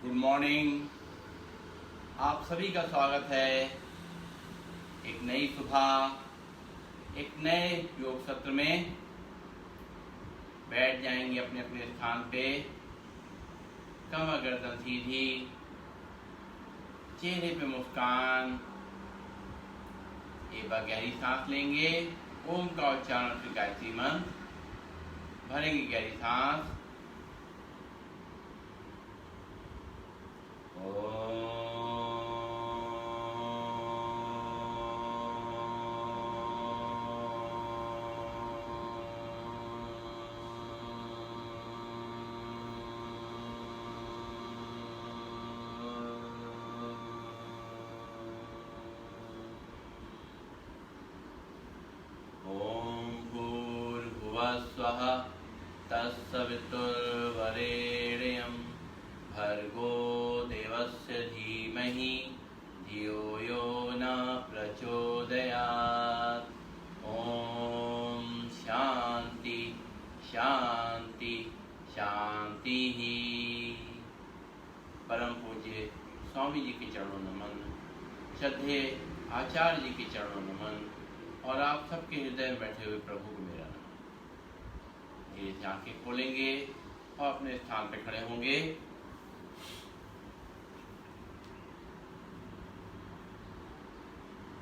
Good morning. आप सभी का स्वागत है एक नई सुबह, एक नए योग सत्र में। बैठ जाएंगे अपने अपने स्थान पे, कमर गर्दन सीधी, चेहरे पे मुस्कान। एक बार गहरी सांस लेंगे, ओम का उच्चारण से गायत्री मंत्र भरेंगे। गहरी सांस। स्वः तत्सवितुर्वरेण्यं भर्गो देवस्य धीमहि धियो यो न प्रचोदयात्। ओम शांति शांति शांति। परम पूज्य स्वामी जी के चरणों नमन, श्रद्धेय आचार्य जी के चरणों नमन, और आप सबके हृदय में बैठे हुए प्रभु को मेरा नमन। ये आंखें खोलेंगे और अपने स्थान पर खड़े होंगे।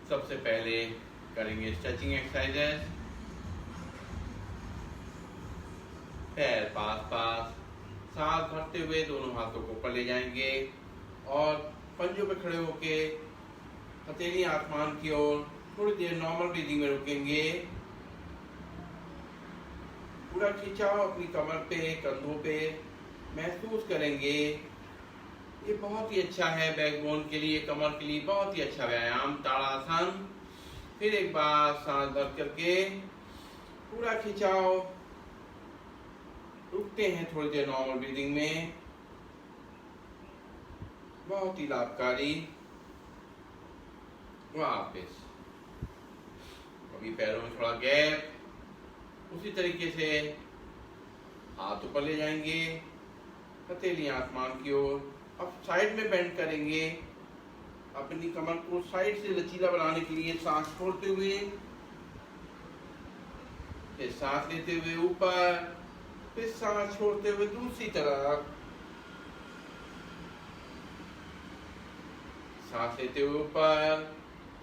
सबसे पहले करेंगे स्ट्रेचिंग एक्सरसाइजेस। पैर पास पास, सांस भरते हुए दोनों हाथों को ऊपर ले जाएंगे और पंजों पे खड़े होके हथेली आसमान की ओर थोड़ी देर नॉर्मल ब्रीदिंग में रुकेंगे। पूरा खिंचाव अपनी कमर पे, कंधों पे महसूस करेंगे। ये बहुत ही अच्छा है बैकबोन के लिए, कमर के लिए बहुत ही अच्छा व्यायाम ताड़ासन। फिर एक बार सांस भर करके पूरा खिंचाव, रुकते हैं थोड़ी देर नॉर्मल ब्रीदिंग में। बहुत ही लाभकारी। वापस अभी पैरों में थोड़ा गैप, उसी तरीके से हाथ ऊपर ले जाएंगे, हथेली आसमान की ओर। अब साइड में बेंड करेंगे, अपनी कमर को साइड से लचीला बनाने के लिए सांस छोड़ते हुए, फिर सांस लेते हुए ऊपर, फिर सांस छोड़ते हुए दूसरी तरफ, सांस लेते हुए ऊपर,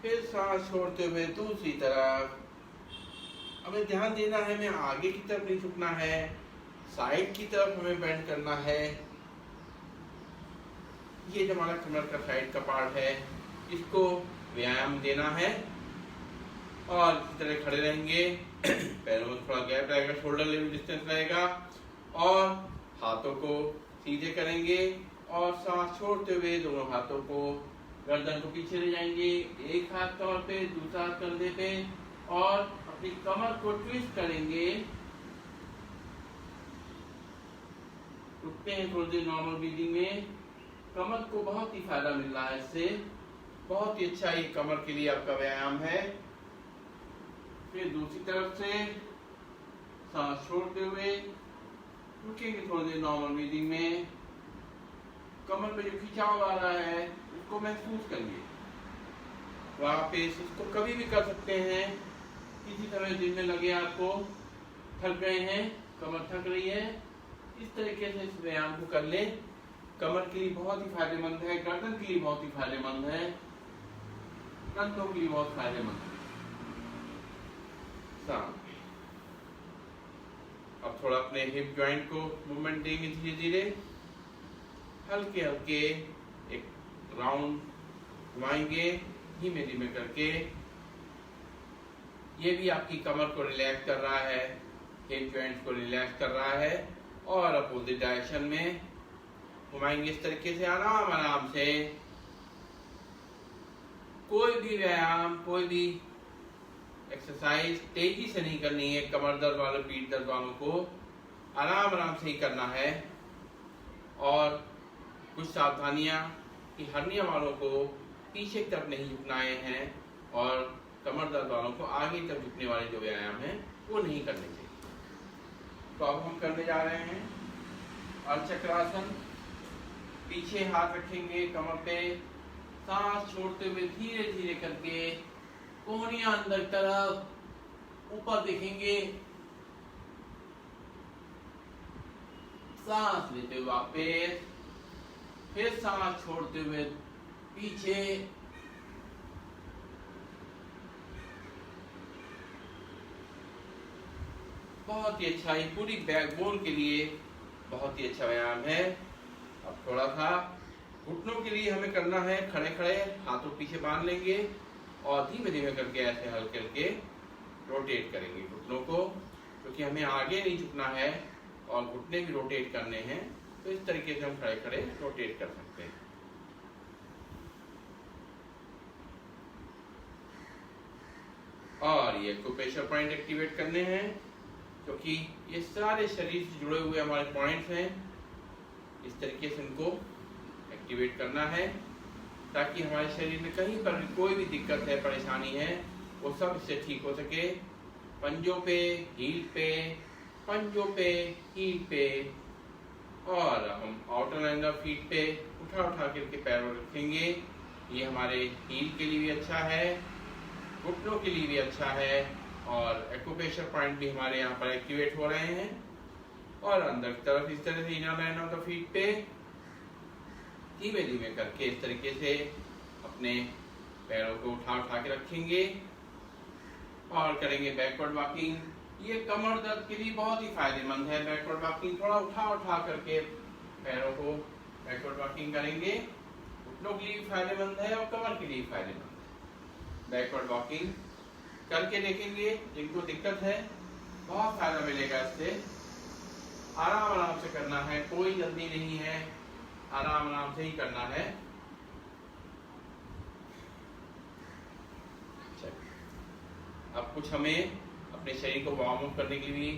फिर सांस छोड़ते हुए दूसरी तरफ। हमें ध्यान देना है, हमें आगे की तरफ नहीं झुकना है, साइड की तरफ हमें बेंड करना है। ये जो हमारा कमर का साइड का पार्ट है, इसको व्यायाम देना है। और इस तरह खड़े रहेंगे, पैरों में थोड़ा गैप रहेगा, शोल्डर लेवल डिस्टेंस रहेगा, और हाथों को सीधे करेंगे और सांस छोड़ते हुए दोनों हाथों को, गर्दन को पीछे ले जाएंगे। एक हाथ कमर पे, दूसरा हाथ कंधे पे, और अपनी कमर को ट्विस्ट करेंगे। रुकते हैं थोड़ी देर नॉर्मल ब्रीदिंग में। कमर को बहुत ही फायदा मिल रहा है इससे, बहुत ही अच्छा ये कमर के लिए आपका व्यायाम है। फिर दूसरी तरफ से सांस छोड़ते हुए रुकेंगे थोड़ी देर नॉर्मल ब्रीदिंग में। कमर पे जो खिंचाव आ रहा है उसको महसूस करिए। वापिस इसको कभी भी कर सकते हैं, किसी समय दिन में लगे आपको थक गए हैं, कमर थक रही है, इस तरीके से इस व्यायाम को कर ले। कमर के लिए बहुत ही फायदेमंद है, गर्दन के लिए बहुत ही फायदेमंद है, कंधों के लिए बहुत फायदेमंद है। अब थोड़ा अपने हिप जॉइंट को मूवमेंट देंगे धीरे धीरे, हल्के हल्के एक राउंड घुमाएंगे धीमे धीमे करके। ये भी आपकी कमर को रिलैक्स कर रहा है, हिप जॉइंट्स को रिलैक्स कर रहा है। और अपोजिट डायरेक्शन में घुमाएंगे इस तरीके से, आराम आराम से। कोई भी व्यायाम, कोई भी एक्सरसाइज तेजी से नहीं करनी है। कमर दर्द वाले, पीठ दर्द वालों को आराम आराम से ही करना है। और कुछ सावधानियां कि हर्निया वालों को पीछे की तरफ नहीं झुकनाए हैं, और कमर दर्द वालों को आगे तक झुकने वाले जो व्यायाम हैं वो नहीं करने चाहिए। तो अब हम करने जा रहे हैं अर्धचक्रासन। पीछे हाथ रखेंगे कमर पे, सांस छोड़ते हुए धीरे धीरे करके कोहनियां अंदर तरफ ऊपर देखेंगे, सांस लेते हुए वापस, फिर सांस छोड़ते हुए पीछे, बहुत ही अच्छा, ये पूरी बैकबोन के लिए बहुत ही अच्छा व्यायाम है। अब थोड़ा सा घुटनों के लिए हमें करना है, खड़े खड़े हाथों पीछे बांध लेंगे और धीमे धीमे करके ऐसे हल्के हल्के रोटेट करेंगे घुटनों को, क्योंकि हमें आगे नहीं झुकना है और घुटने भी रोटेट करने हैं, तो इस तरीके से हम खड़े खड़े रोटेट कर सकते हैं। और ये एक्यूप्रेशर पॉइंट एक्टिवेट करने हैं, क्योंकि ये सारे शरीर से जुड़े हुए हमारे पॉइंट्स हैं। इस तरीके से इनको एक्टिवेट करना है ताकि हमारे शरीर में कहीं पर कोई भी दिक्कत है, परेशानी है, वो सब इससे ठीक हो सके। पंजों पे, हील पे, पंजों पे, हील पे, और हम आउटर लाइन ऑफ फीट पे उठा उठा करके पैरों रखेंगे। ये हमारे हील के लिए भी अच्छा है, घुटनों के लिए भी अच्छा है, और एक्यूप्रेशर पॉइंट भी हमारे यहाँ पर एक्टिवेट हो रहे हैं। और अंदर की तरफ इस तरह से inner line of the feet पे धीमे धीमे करके इस तरीके से अपने पैरों को उठा उठा के रखेंगे और करेंगे बैकवर्ड वॉकिंग। ये कमर दर्द के लिए बहुत ही फायदेमंद है बैकवर्ड वॉकिंग। थोड़ा उठा उठा करके पैरों को बैकवर्ड वॉकिंग करेंगे, घुटनों के लिए भी फायदेमंद है और कमर के लिए फायदेमंद है। बैकवर्ड वॉकिंग करके देखेंगे, जिनको दिक्कत है बहुत फायदा मिलेगा इससे। आराम आराम से करना है, कोई जल्दी नहीं है, आराम आराम से ही करना है। अब कुछ हमें अपने शरीर को वार्म अप करने के लिए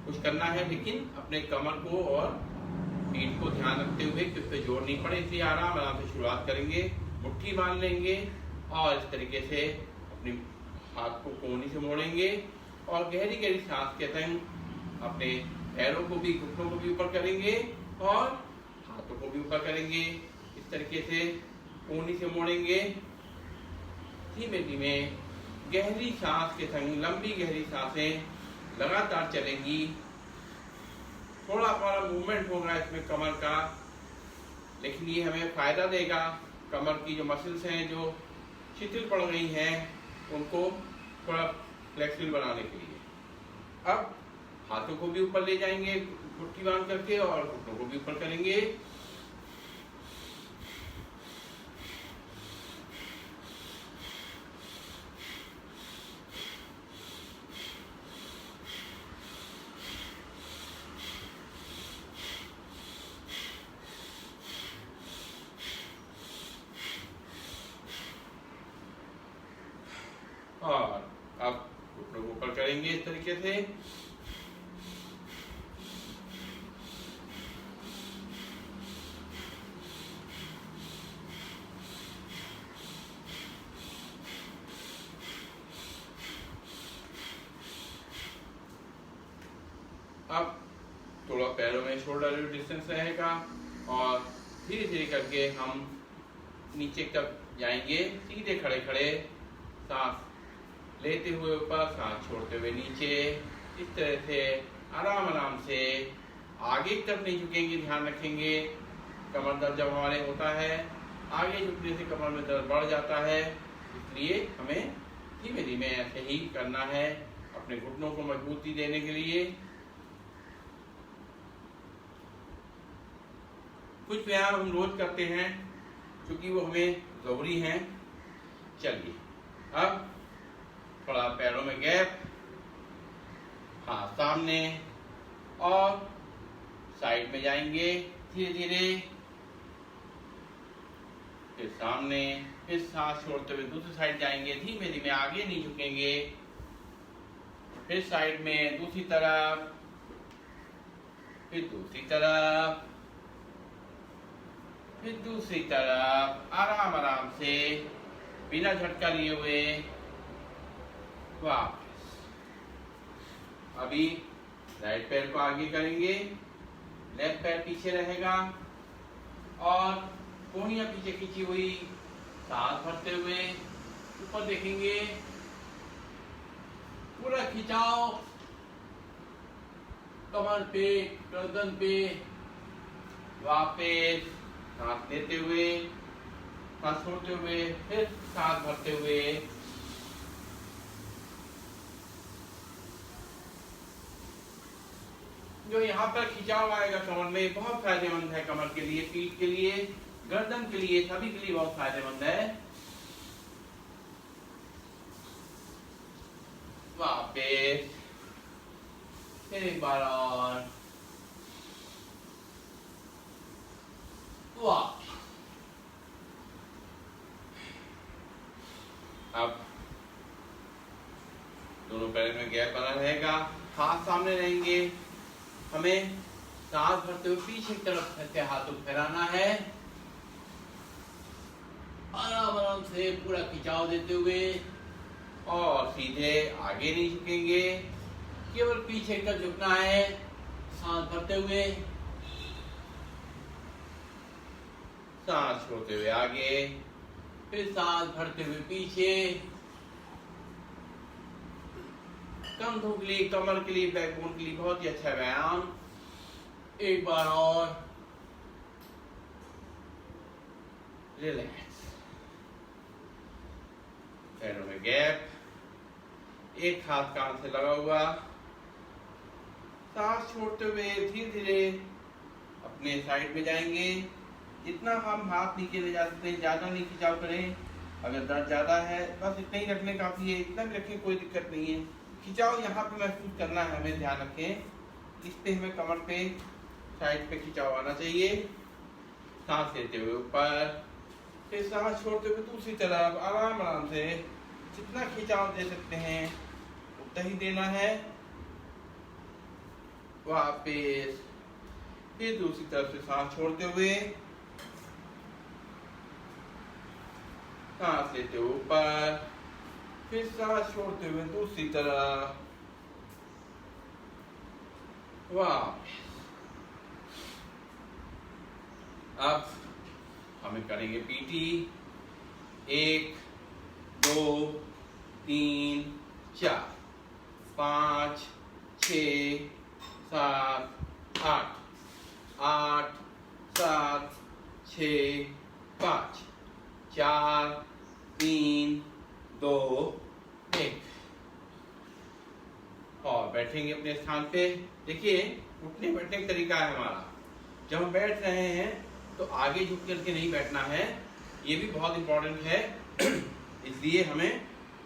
कुछ करना है, लेकिन अपने कमर को और पीठ को ध्यान रखते हुए कि उस पर जोर नहीं पड़े, इसलिए आराम आराम से शुरुआत करेंगे। मुट्ठी बांध लेंगे और इस तरीके से अपने हाथ को कोहनी से मोड़ेंगे और गहरी गहरी सांस के संग अपने पैरों को भी, घुटनों को भी ऊपर करेंगे और हाथों को भी ऊपर करेंगे। इस तरीके से कोहनी से मोड़ेंगे, धीमे धीमे गहरी सांस के संग लंबी गहरी सांसें लगातार चलेंगी। थोड़ा हमारा मूवमेंट होगा इसमें कमर का, लेकिन ये हमें फायदा देगा। कमर की जो मसल्स हैं जो शिथिल पड़ गई हैं उनको थोड़ा फ्लेक्सिबल बनाने के लिए। अब हाथों को भी ऊपर ले जाएंगे मुट्ठी बांध करके और घुटनों को भी ऊपर करेंगे। और अब घुटनों को ऊपर करेंगे इस तरीके से। अब थोड़ा पैरों में शोल्डर डिस्टेंस रहेगा और धीरे धीरे करके हम नीचे तक जाएंगे, सीधे खड़े खड़े, सांस लेते हुए ऊपर, सांस छोड़ते हुए नीचे। इस तरह से आराम आराम से आगे की तरफ नहीं झुकेंगे, ध्यान रखेंगे। कमर दर्द जब हमारे होता है, आगे झुकने से कमर में दर्द बढ़ जाता है, इसलिए हमें धीमे धीमे ऐसे ही करना है अपने घुटनों को मजबूती देने के लिए। कुछ व्यायाम हम रोज करते हैं क्योंकि वो हमें जरूरी हैं। चलिए, अब थोड़ा पैरों में गैप, हाथ सामने और साइड में जाएंगे धीरे धीरे, फिर सामने, फिर सांस छोड़ते हुए दूसरी साइड जाएंगे, धीमे धीमे आगे नहीं झुकेंगे, फिर साइड में दूसरी तरफ, फिर दूसरी तरफ, फिर दूसरी तरफ, आराम आराम से बिना झटका लिए हुए वापस। अभी राइट पैर को आगे करेंगे, लेफ्ट पैर पीछे रहेगा, और कोहनियां पीछे खींची हुई, सांस भरते हुए ऊपर देखेंगे, पूरा खिंचाव कमर पे, गर्दन पे। वापस सांस लेते हुए, सांस छोड़ते हुए, फिर सांस भरते हुए। जो यहाँ पर खिंचाव आएगा कमर में, बहुत फायदेमंद है कमर के लिए, पीठ के लिए, गर्दन के लिए, सभी के लिए बहुत फायदेमंद है। वापस फिर एक बार और, वाह। अब दोनों पैरों में गैप बना रहेगा, हाथ सामने रहेंगे। हमें सांस भरते हुए पीछे की तरफ से हाथों को फैलाना है, आराम आराम से पूरा खिंचाव देते हुए, और सीधे आगे नहीं झुकेंगे, केवल पीछे का झुकना है। सांस भरते हुए, सांस छोड़ते हुए आगे, फिर सांस भरते हुए पीछे। कंधों के लिए, कमर के लिए, बैकबोन के लिए बहुत ही अच्छा व्यायाम। एक बार और, रिलैक्स, पैरों में गैप, एक हाथ कान से लगा हुआ, सांस छोड़ते हुए धीरे धीरे अपने साइड में जाएंगे। जितना हम हाथ नीचे ले जा सकते हैं, ज्यादा नहीं खिंचाव करें। अगर दर्द ज्यादा है बस इतना ही रखने काफी है, इतना भी रखें कोई दिक्कत नहीं है। खिंचाव यहाँ पे महसूस करना है, हमें ध्यान रखें। इस पे हमें कमर पे, साइड पे खिंचाव आना चाहिए। सांस लेते हुए ऊपर, फिर सांस छोड़ते हुए दूसरी तरफ, आराम आराम से जितना खिंचाव दे सकते हैं उतना ही देना है। वापिस फिर दूसरी तरफ से सांस छोड़ते हुए, सांस लेते हुए ऊपर, फिर सांस छोड़ते हुए दूसरी तरफ। वाह। अब हमें करेंगे पीटी। 1 2 3 4 5 6 7 8 8 7 6 5 4 3 2 1। और बैठेंगे अपने स्थान पे। देखिए उठने बैठने का तरीका है हमारा। जब हम बैठ रहे हैं तो आगे झुक करके नहीं बैठना है, ये भी बहुत इंपॉर्टेंट है। इसलिए हमें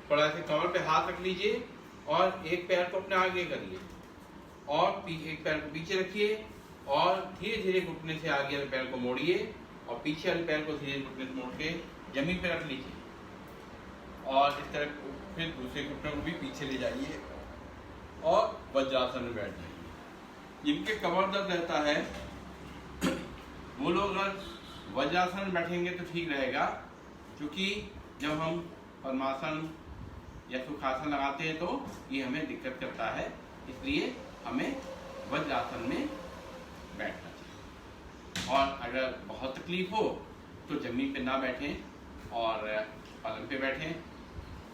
थोड़ा सा कमर पे हाथ रख लीजिए और एक पैर को अपने आगे करिए और एक पैर को पीछे रखिए और धीरे धीरे घुटने से आगे वाले पैर को मोड़िए और पीछे वाले पैर को धीरे घुटने से मोड़ के जमीन पे रख लीजिए और इस तरह फिर दूसरे घुटने को भी पीछे ले जाइए और वज्रासन में बैठ जाइए। जिनके कमर दर्द रहता है वो लोग अगर वज्रासन में बैठेंगे तो ठीक रहेगा, क्योंकि जब हम पद्मासन या सुखासन लगाते हैं तो ये हमें दिक्कत करता है। इसलिए हमें वज्रासन में बैठना चाहिए। और अगर बहुत तकलीफ हो तो जमीन पे ना बैठें और पलंग पे बैठें।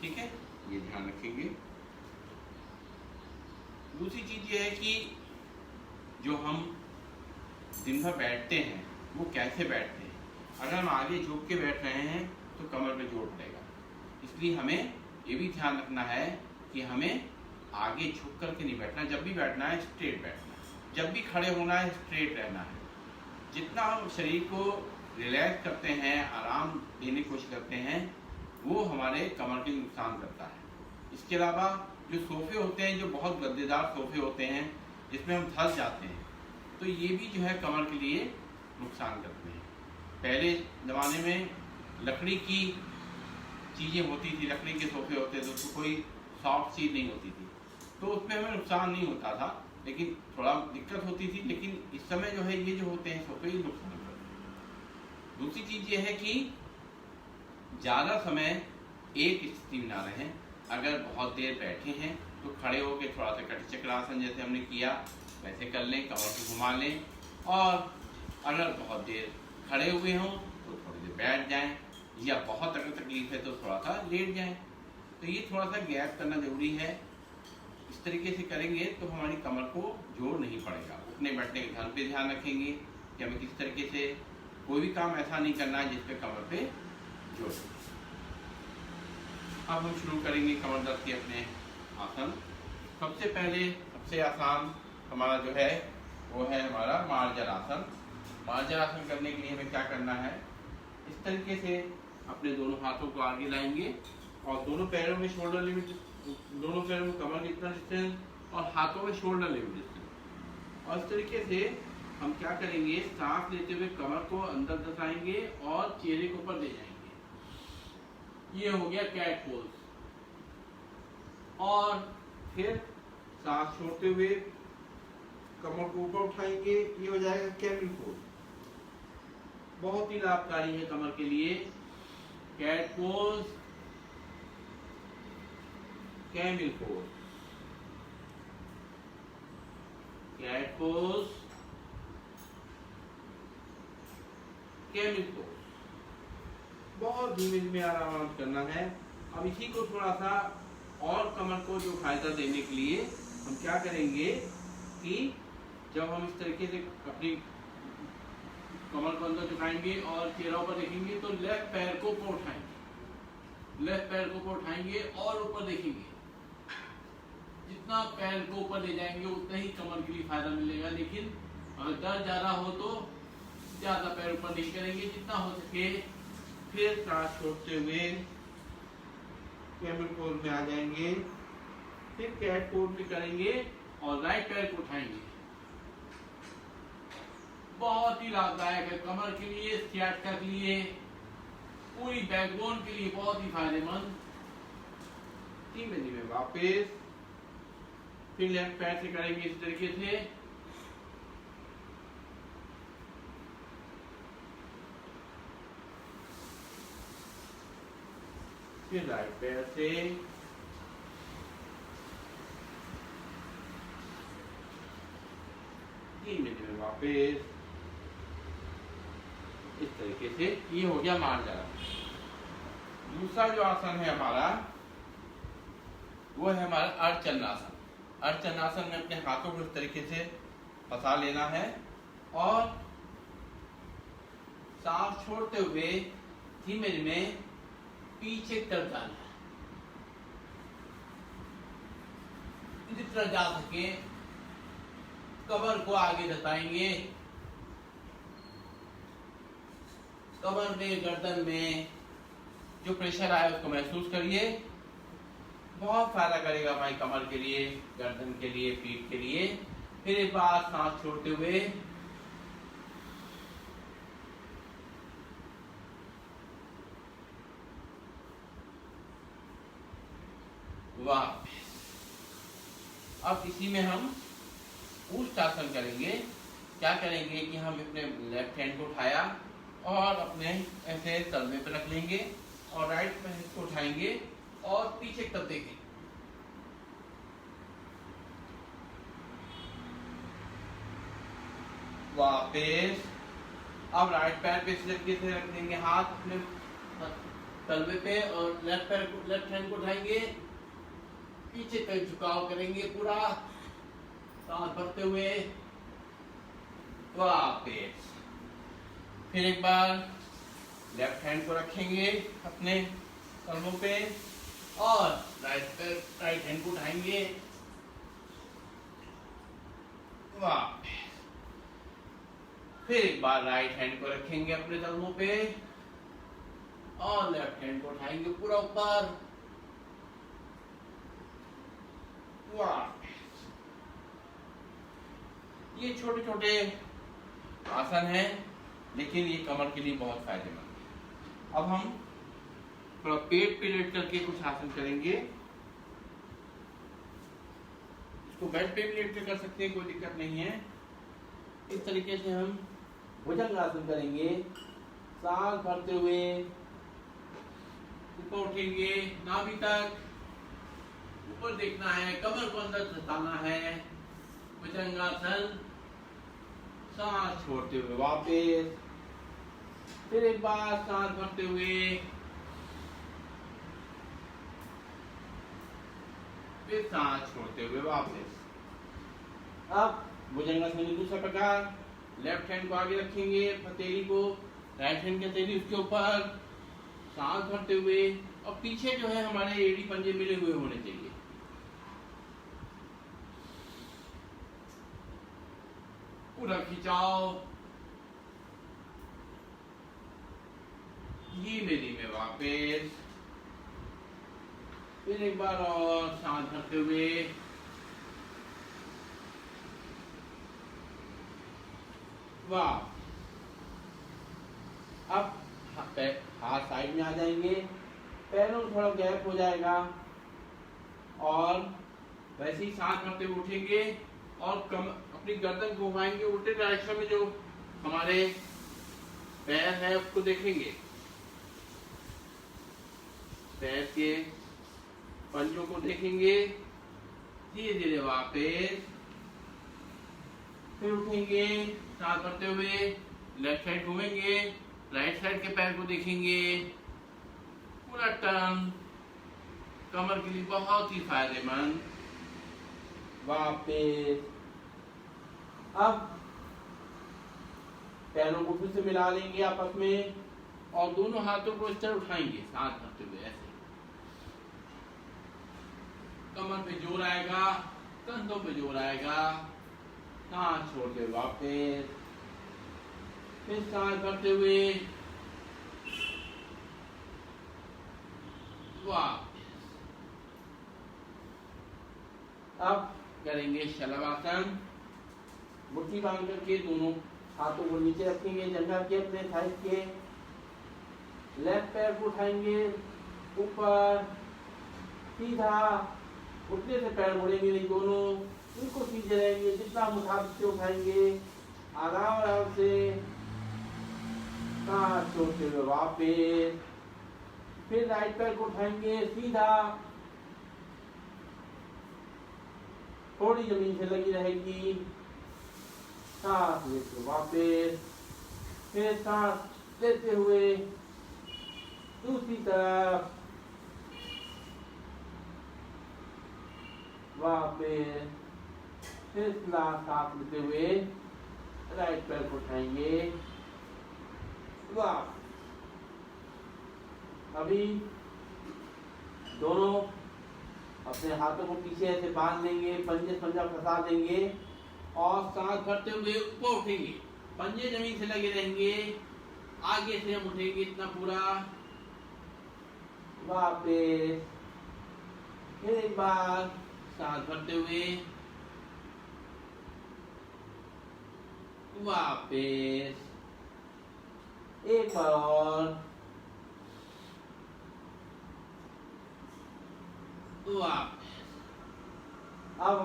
ठीक है, ये ध्यान रखेंगे। दूसरी चीज ये है कि जो हम दिन भर बैठते हैं वो कैसे बैठते हैं। अगर हम आगे झुक के बैठ रहे हैं तो कमर पे जोर पड़ेगा। इसलिए हमें ये भी ध्यान रखना है कि हमें आगे झुक करके नहीं बैठना। जब भी बैठना है स्ट्रेट बैठना है, जब भी खड़े होना है स्ट्रेट रहना है। जितना हम शरीर को रिलैक्स करते हैं, आराम देने की कोशिश करते हैं, वो हमारे कमर को नुकसान करता है। इसके अलावा जो सोफे होते हैं, जो बहुत गद्देदार सोफे होते हैं जिसमें हम धंस जाते हैं, तो ये भी जो है कमर के लिए नुकसान करते हैं। पहले ज़माने में लकड़ी की चीज़ें होती थी, लकड़ी के सोफे होते थे, तो कोई सॉफ्ट चीज़ नहीं होती थी, तो उसमें हमें नुकसान नहीं होता था, लेकिन थोड़ा दिक्कत होती थी। लेकिन इस समय जो है ये जो होते हैं सोफे, ये नुकसान करते हैं। दूसरी चीज़ ये है कि ज़्यादा समय एक स्थिति में ना रहें। अगर बहुत देर बैठे हैं तो खड़े होकर थोड़ा सा कटी चक्रासन जैसे हमने किया वैसे कर लें, कमर को घुमा लें। और अगर बहुत देर खड़े हुए हों तो थोड़ी देर बैठ जाएं, या बहुत अगर तकलीफ है तो थोड़ा सा लेट जाएं। तो ये थोड़ा सा गैप करना जरूरी है। इस तरीके से करेंगे तो हमारी कमर को जोर नहीं पड़ेगा। उठने बैठने के ध्यान पे ध्यान रखेंगे कि हमें किस तरीके से कोई भी काम ऐसा नहीं करना है जिसपे कमर पे जोर। अब हम शुरू करेंगे कमर दर्द के अपने आसन। सबसे पहले सबसे आसान हमारा जो है वो है हमारा मार्जर आसन। मार्जर आसन करने के लिए हमें क्या करना है, इस तरीके से अपने दोनों हाथों को आगे लाएंगे और दोनों पैरों में शोल्डर लिमिट, दोनों पैरों में कमर इतना डिस्टेंस और हाथों में शोल्डर लिमिट डिस्टेंस। और इस तरीके से हम क्या करेंगे, सांस लेते हुए कमर को अंदर दसाएंगे और चेहरे को ऊपर ले जाएंगे। ये हो गया कैट पोज। और फिर सांस छोड़ते हुए कमर को ऊपर उठाएंगे, ये हो जाएगा कैमल पोज। बहुत ही लाभकारी है कमर के लिए। Cat pose, camel pose, cat pose, camel pose. बहुत धीमे धीमे आराम करना है। अब इसी को थोड़ा सा और कमर को जो फायदा देने के लिए हम क्या करेंगे कि जब हम इस तरीके से अपनी कमर को अंदर झुकाएंगे और चेहरा ऊपर देखेंगे तो लेफ्ट पैर को ऊपर उठाएंगे, लेफ्ट पैर को ऊपर उठाएंगे और ऊपर देखेंगे। जितना पैर को ऊपर ले जाएंगे उतना ही कमर के लिए फायदा मिलेगा। लेकिन अगर दर्द ज्यादा हो तो ज्यादा पैर ऊपर नहीं करेंगे, जितना हो सके। फिर सांस छोड़ते हुए कैमल पोज में आ जाएंगे, फिर कैट पोज में करेंगे और राइट पैर को उठाएंगे। बहुत ही लाभदायक है कमर के लिए, सियाटिका के लिए, पूरी बैकबोन के लिए बहुत ही फायदेमंद। धीमे धीमे वापस फिर लेफ्ट पैर से करेंगे इस तरीके से। फिर राइट पैर से, धीमे धीमे वापस इस तरीके से। ये हो गया मार्जर। दूसरा जो आसन है हमारा वो है हमारा अर्धचंद्रासन। अर्धचंद्रासन में अपने हाथों को इस तरीके से फंसा लेना है और सांस छोड़ते हुए धीमे धीमे पीछे तरफ जाना है। जितना जा सके कमर को आगे धसाएंगे। कमर में, गर्दन में जो प्रेशर आए उसको महसूस करिए। बहुत फायदा करेगा हमारी कमर के लिए, गर्दन के लिए, पीठ के लिए। फिर एक बार सांस छोड़ते हुए वापस। अब इसी में हम ऊष्टासन करेंगे। क्या करेंगे कि हम अपने लेफ्ट हैंड को उठाया और अपने ऐसे तलवे पे रख लेंगे और राइट हैंड को उठाएंगे और पीछे तक देखेंगे। वापस। अब राइट पैर पे इस तरीके से रख देंगे, हाथ अपने तलवे पे और लेफ्ट पैर को, लेफ्ट हैंड को उठाएंगे, पीछे तक झुकाव करेंगे पूरा, सांस भरते हुए वापस। फिर एक बार लेफ्ट हैंड को रखेंगे अपने तलवों पे और राइट हैंड को उठाएंगे वापस। फिर एक बार राइट हैंड को रखेंगे अपने तलवों पे और लेफ्ट हैंड को उठाएंगे पूरा ऊपर वापस। ये छोटे छोटे आसन हैं लेकिन ये कमर के लिए बहुत फायदेमंद है। अब हम थोड़ा पेट पे लेट करके कुछ आसन करेंगे। इसको बेड पे भी लेट के कर सकते हैं, कोई दिक्कत नहीं है। इस तरीके से हम भुजंगासन करेंगे। सांस भरते हुए ऊपर उठेंगे, नाभि तक ऊपर देखना है, कमर को अंदर धसाना है। भुजंगासन। सांस छोड़ते हुए वापस फिर एक बार सांस भरते हुए, फिर सांस छोड़ते हुए वापस। अब भुजंगासन में दूसरा प्रकार, लेफ्ट हैंड को आगे रखेंगे, हथेली को, राइट हैंड की हथेली उसके ऊपर, सांस भरते हुए, और पीछे जो है हमारे एड़ी पंजे मिले हुए होने चाहिए। पूरा खिंचाव, धीमे धीमे वापस, फिर एक बार और सांस भरते हुए, वाह। अब हाथ साइड में आ जाएंगे, पैरों में थोड़ा गैप हो जाएगा, और वैसे ही सांस भरते हुए उठेंगे और अपनी गर्दन घुमाएंगे उल्टे डायरेक्शन में। जो हमारे पैर है उसको देखेंगे, पैर के पंजों को देखेंगे, धीरे धीरे वापस, फिर उठेंगे सांस भरते हुए, लेफ्ट साइड घूमेंगे, राइट साइड के पैर को देखेंगे, पूरा टर्न, कमर के लिए बहुत ही फायदेमंद। वापस, अब पैरों को फिर से मिला लेंगे आपस में, और दोनों हाथों को इस तरह उठाएंगे सांस भरते हुए, ऐसे कमर पे जोर आएगा, कंधों पे जोर आएगा, सांस छोड़ के वापस, फिर सांस भरते हुए, वापस। अब करेंगे शलभासन। मुट्ठी बांध करके दोनों हाथों को नीचे रखेंगे, जंघा के अपने थाई के, लेफ्ट पैर को उठाएंगे ऊपर, सीधा, उठने से पैर मुड़ेंगे नहीं दोनों, इनको सीधे रहेंगे, जितना मुताबिक से उठाएंगे, आराम आराम से, सांस छोड़ते हुए वापस, फिर राइट पैर को उठाएंगे सीधा, थोड़ी जमीन से लगी रहेगी, सांस लेते वापस, फिर सांस लेते हुए दूसरी तरफ वापस, फिर सांस लेते हुए राइट पैर को उठाएंगे, वाह। अभी दोनों अपने हाथों को पीछे ऐसे बांध लेंगे, पंजे पंजा फंसा देंगे, और सांस भरते हुए ऊपर उठेंगे, पंजे जमीन से लगे रहेंगे, आगे से हम उठेंगे इतना पूरा, वापस, फिर एक बार सांस भरते हुए, वापस, एक बार और, वापस। अब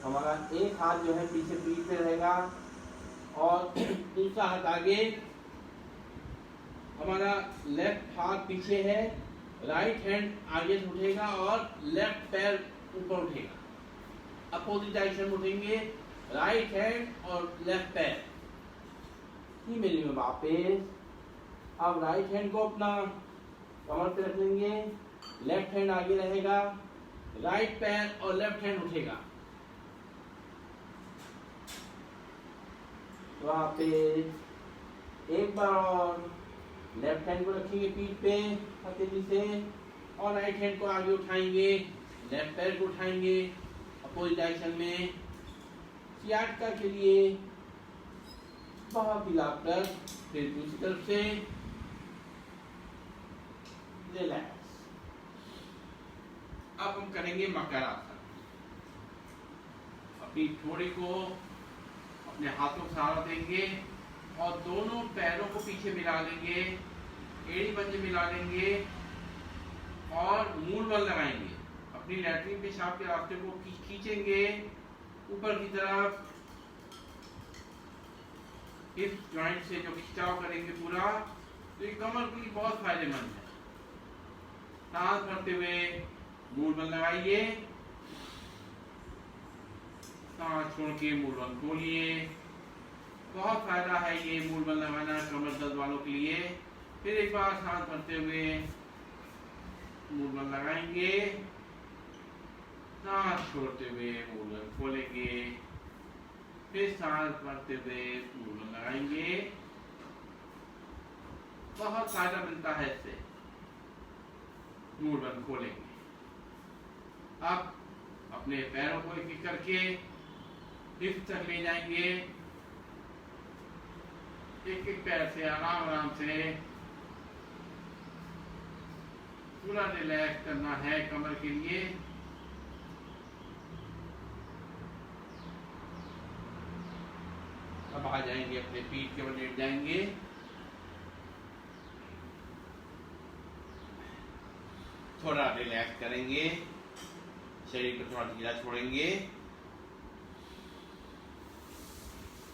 हमारा एक हाथ जो है पीछे पीठ पे रहेगा, और दूसरा हाथ आगे, हमारा लेफ्ट हाथ पीछे है, राइट हैंड आगे से उठेगा और लेफ्ट पैर ऊपर उठेगा, अपोजिट डायरेक्शन में उठेंगे, राइट हैंड और लेफ्ट पैर धीमे में वापस। अब राइट हैंड को अपना कमर पे रख लेंगे, लेफ्ट हैंड आगे रहेगा, राइट पैर और लेफ्ट हैंड उठेगा, वापस, एक बार और, लेफ्ट हैंड को रखेंगे पीठ पे हथेली से, और राइट हैंड को आगे उठाएंगे, लेफ्ट पैर को उठाएंगे अपोजिट डायरेक्शन में, सियाटिका के लिए बहुत ही लाभप्रद। फिर दूसरी तरफ से रिलैक्स। अब हम करेंगे मकरासन। अपनी ठोड़ी को अपने हाथों का सहारा देंगे और दोनों पैरों को पीछे मिला लेंगे, एड़ी पंजे मिला लेंगे और मूल बल लगाएंगे। अपनी लैट्रिन पेशाब के रास्ते को खींचेंगे ऊपर की तरफ, इस जॉइंट से जो खिंचाव करेंगे पूरा, तो ये कमर के लिए बहुत फायदेमंद है। सांस भरते हुए मूल बल लगाइए, सांस छोड़ के मूल बल खोलिए बहुत फायदा है ये मूल बल लगाना कमर दर्द वालों के लिए। फिर एक बार सांस भरते हुए मूल बल लगाएंगे, सांस छोड़ते हुए मूल बल खोलेंगे, फिर सांस भरते हुए मूल बल लगाएंगे। बहुत फायदा मिलता है इससे। मूल बल खोलेंगे। अब अपने पैरों को एक एक करके हिप्स तक ले जाएंगे। एक एक पैर से आराम आराम से पूरा रिलैक्स करना है कमर के लिए। अब आ जाएंगे अपने पीठ के बल लेट जाएंगे। थोड़ा रिलैक्स करेंगे, शरीर को थोड़ा ढीला छोड़ेंगे।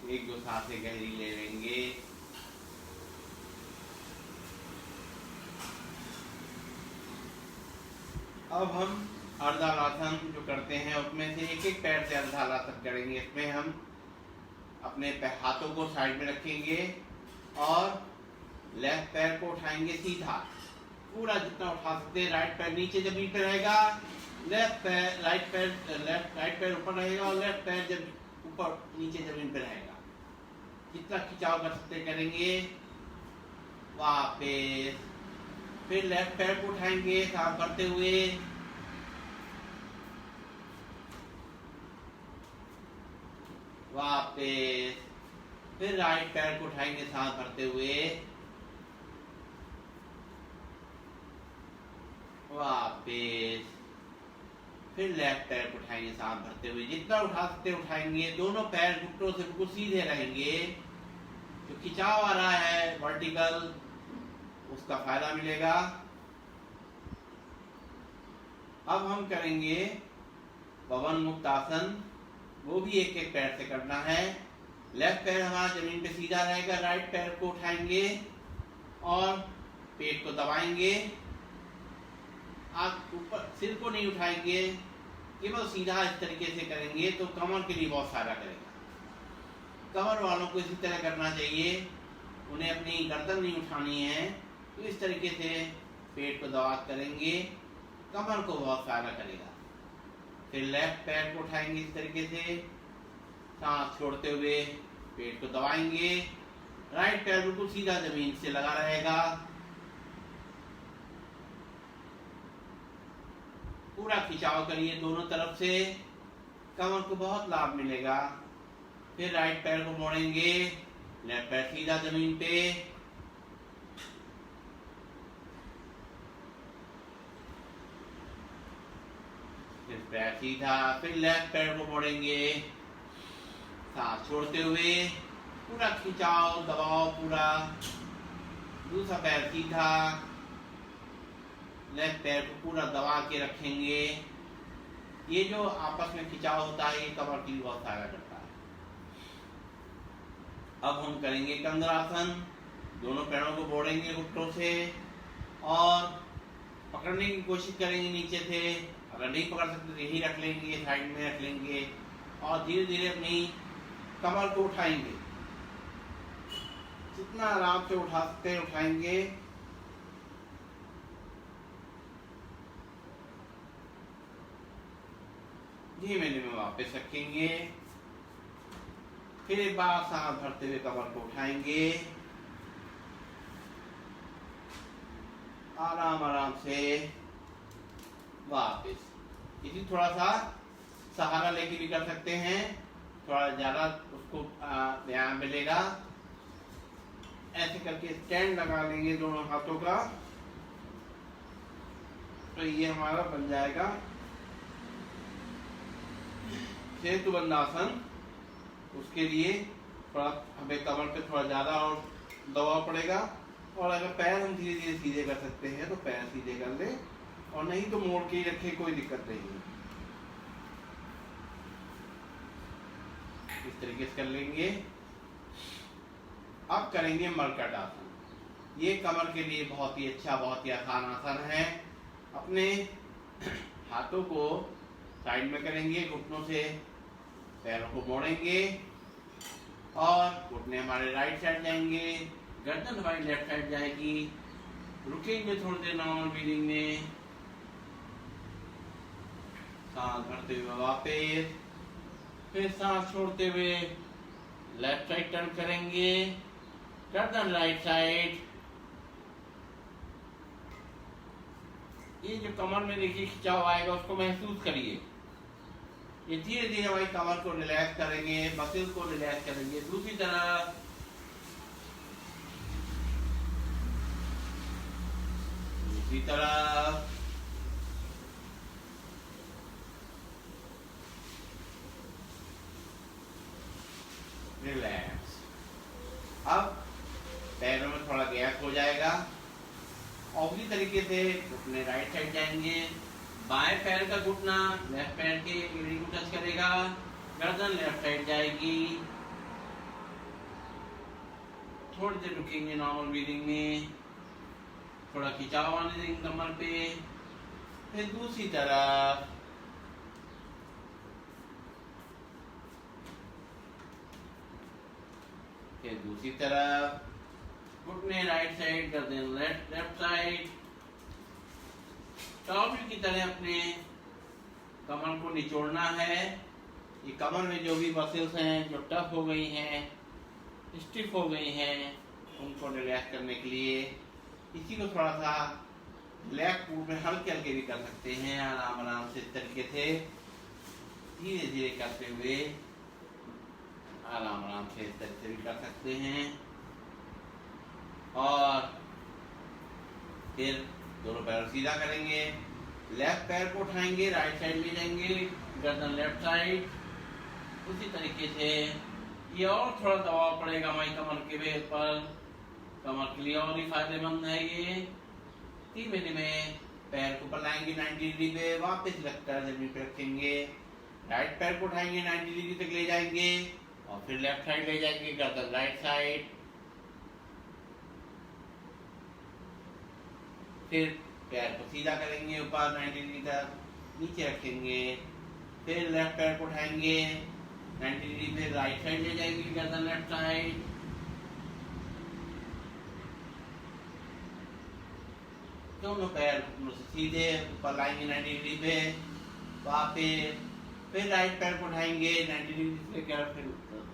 एक दो सांसें गहरी ले लेंगे। अब हम अर्धालासन जो करते हैं उसमें से एक एक पैर से अर्धालासन करेंगे। इसमें हम अपने हाथों को साइड में रखेंगे और लेफ्ट पैर को उठाएंगे सीधा, पूरा जितना उठा सकते हैं। राइट पैर नीचे जमीन पे रहेगा, राइट पैर ऊपर रहेगा और लेफ्ट पैर जब ऊपर नीचे जमीन पे रहेगा। जितना खिंचाव कर सकते करेंगे। वापस फिर लेफ्ट पैर को उठाएंगे सांस भरते हुए, वापस फिर राइट पैर को उठाएंगे सांस भरते हुए, वापस फिर लेफ्ट पैर को उठाएंगे सांस भरते हुए। जितना उठा सकते उठाएंगे। दोनों पैर घुटनों से बिल्कुल सीधे रहेंगे। जो खिंचाव आ रहा है वर्टिकल, उसका फायदा मिलेगा। अब हम करेंगे पवन मुक्त आसन। वो भी एक एक पैर से करना है। लेफ्ट पैर हमारा जमीन पे सीधा रहेगा, राइट पैर को उठाएंगे और पेट को दबाएंगे। आप ऊपर सिर को नहीं उठाएंगे, केवल सीधा इस तरीके से करेंगे तो कमर के लिए बहुत फायदा करेगा। कमर वालों को इसी तरह करना चाहिए। उन्हें अपनी गर्दन नहीं उठानी है, तो इस तरीके से पेट को दबा करेंगे, कमर को बहुत फायदा करेगा। फिर लेफ्ट पैर को उठाएंगे इस तरीके से, सांस छोड़ते हुए पेट को दबाएंगे। राइट पैर बिल्कुल सीधा जमीन से लगा रहेगा। पूरा खिंचाव करिए दोनों तरफ से, कमर को बहुत लाभ मिलेगा। फिर राइट पैर को मोड़ेंगे, लेफ्ट पैर सीधा जमीन पे, फिर पैर सीधा, फिर लेफ्ट पैर को मोड़ेंगे सांस छोड़ते हुए, पूरा खिंचाव दबाव पूरा। दूसरा पैर सीधा, लेफ्ट पैर को पूरा दबा के रखेंगे। ये जो आपस में खिंचाव होता है ये कमर की बहुत फायदा करता है। अब हम करेंगे कंद्रासन। दोनों पैरों को मोड़ेंगे घुटनों से और पकड़ने की कोशिश करेंगे नीचे से। अगर नहीं पकड़ सकते तो यही रख लेंगे, साइड में रख लेंगे और धीरे धीरे अपनी कमर को उठाएंगे। जितना आराम से उठा सकते हैं उठाएंगे। धीमे धीमे वापस रखेंगे। फिर एक बार सांस भरते हुए कमर को उठाएंगे, आराम आराम से वापस। इसी थोड़ा सा सहारा लेके भी कर सकते हैं, थोड़ा ज्यादा उसको व्यायाम मिलेगा। ऐसे करके स्टैंड लगा लेंगे दोनों हाथों का, तो ये हमारा बन जाएगा सेतुबंध आसन। उसके लिए थोड़ा हमें कमर पे थोड़ा ज्यादा और दबाव पड़ेगा। और अगर पैर हम धीरे धीरे सीधे कर सकते हैं तो पैर सीधे कर ले, और नहीं तो मोड़ के ही रखे, कोई दिक्कत नहीं है। इस तरीके से कर लेंगे। अब करेंगे मरकट आसन। ये कमर के लिए बहुत ही अच्छा, बहुत ही आसान आसन है। अपने हाथों को साइड में करेंगे, घुटनों से पैरों को मोड़ेंगे और घुटने हमारे राइट साइड जाएंगे, गर्दन हमारी लेफ्ट साइड जाएगी। रुकेंगे थोड़ी देर नॉर्मल ब्रीदिंग में, सांस भरते हुए वापस, फिर सांस छोड़ते हुए लेफ्ट साइड टर्न करेंगे, गर्दन राइट साइड। ये जो कमर में देखिए खिंचाव आएगा उसको महसूस करिए। ये धीरे धीरे हमारी कमर को रिलैक्स करेंगे, मसल को रिलैक्स करेंगे। दूसरी तरफ रिलैक्स। अब पैरों में थोड़ा गैप हो जाएगा, और उसी तरीके से घुटने राइट साइड जाएंगे, बाएं पैर का घुटना लेफ्ट पैर के एड़ी को टच करेगा, गर्दन लेफ्ट साइड जाएगी। थोड़ी देर रुकेंगे नॉर्मल ब्रीदिंग में, थोड़ा खिंचाव आने देंगे कमर पे। फिर दूसरी तरफ घुटने राइट साइड, गर्दन लेफ्ट साइड। टॉवल की तरह अपने कमर को निचोड़ना है। ये कमर में जो भी मसल्स हैं जो टफ हो गई हैं, स्टिफ हो गई हैं, उनको रिलैक्स करने के लिए इसी को थोड़ा सा रिलैक्स मूड में हल्के हल्के भी कर सकते हैं। आराम आराम से इस तरीके से धीरे धीरे करते हुए आराम आराम से इस तरीके से भी कर सकते हैं। और फिर दोनों पैर सीधा करेंगे, लेफ्ट पैर को उठाएंगे, राइट साइड ले जाएंगे, गर्दन लेफ्ट साइड। उसी तरीके से ये और थोड़ा दबाव पड़ेगा हमारी कमर के वेट पर, कमर के लिए और ही फायदेमंद है ये। धीमे धीमे पैर को पलाएंगे 90 डिग्री पे, वापस रखकर जमीन पे रखेंगे, राइट पैर को उठाएंगे 90 डिग्री तक ले जाएंगे, और फिर लेफ्ट साइड ले जाएंगे, गर्दन राइट साइड। फिर पैर को सीधा करेंगे ऊपर 90 डिग्री तक, नीचे रखेंगे, फिर लेफ्ट पैर को उठाएंगे 90 डिग्री पे, राइट साइड ले जाएंगे, गर्दन लेफ्ट साइड। दोनों पैर सीधे ऊपर लाएंगे 90 डिग्री पे, वापस फिर राइट पैर को उठाएंगे 90 डिग्री से, फिर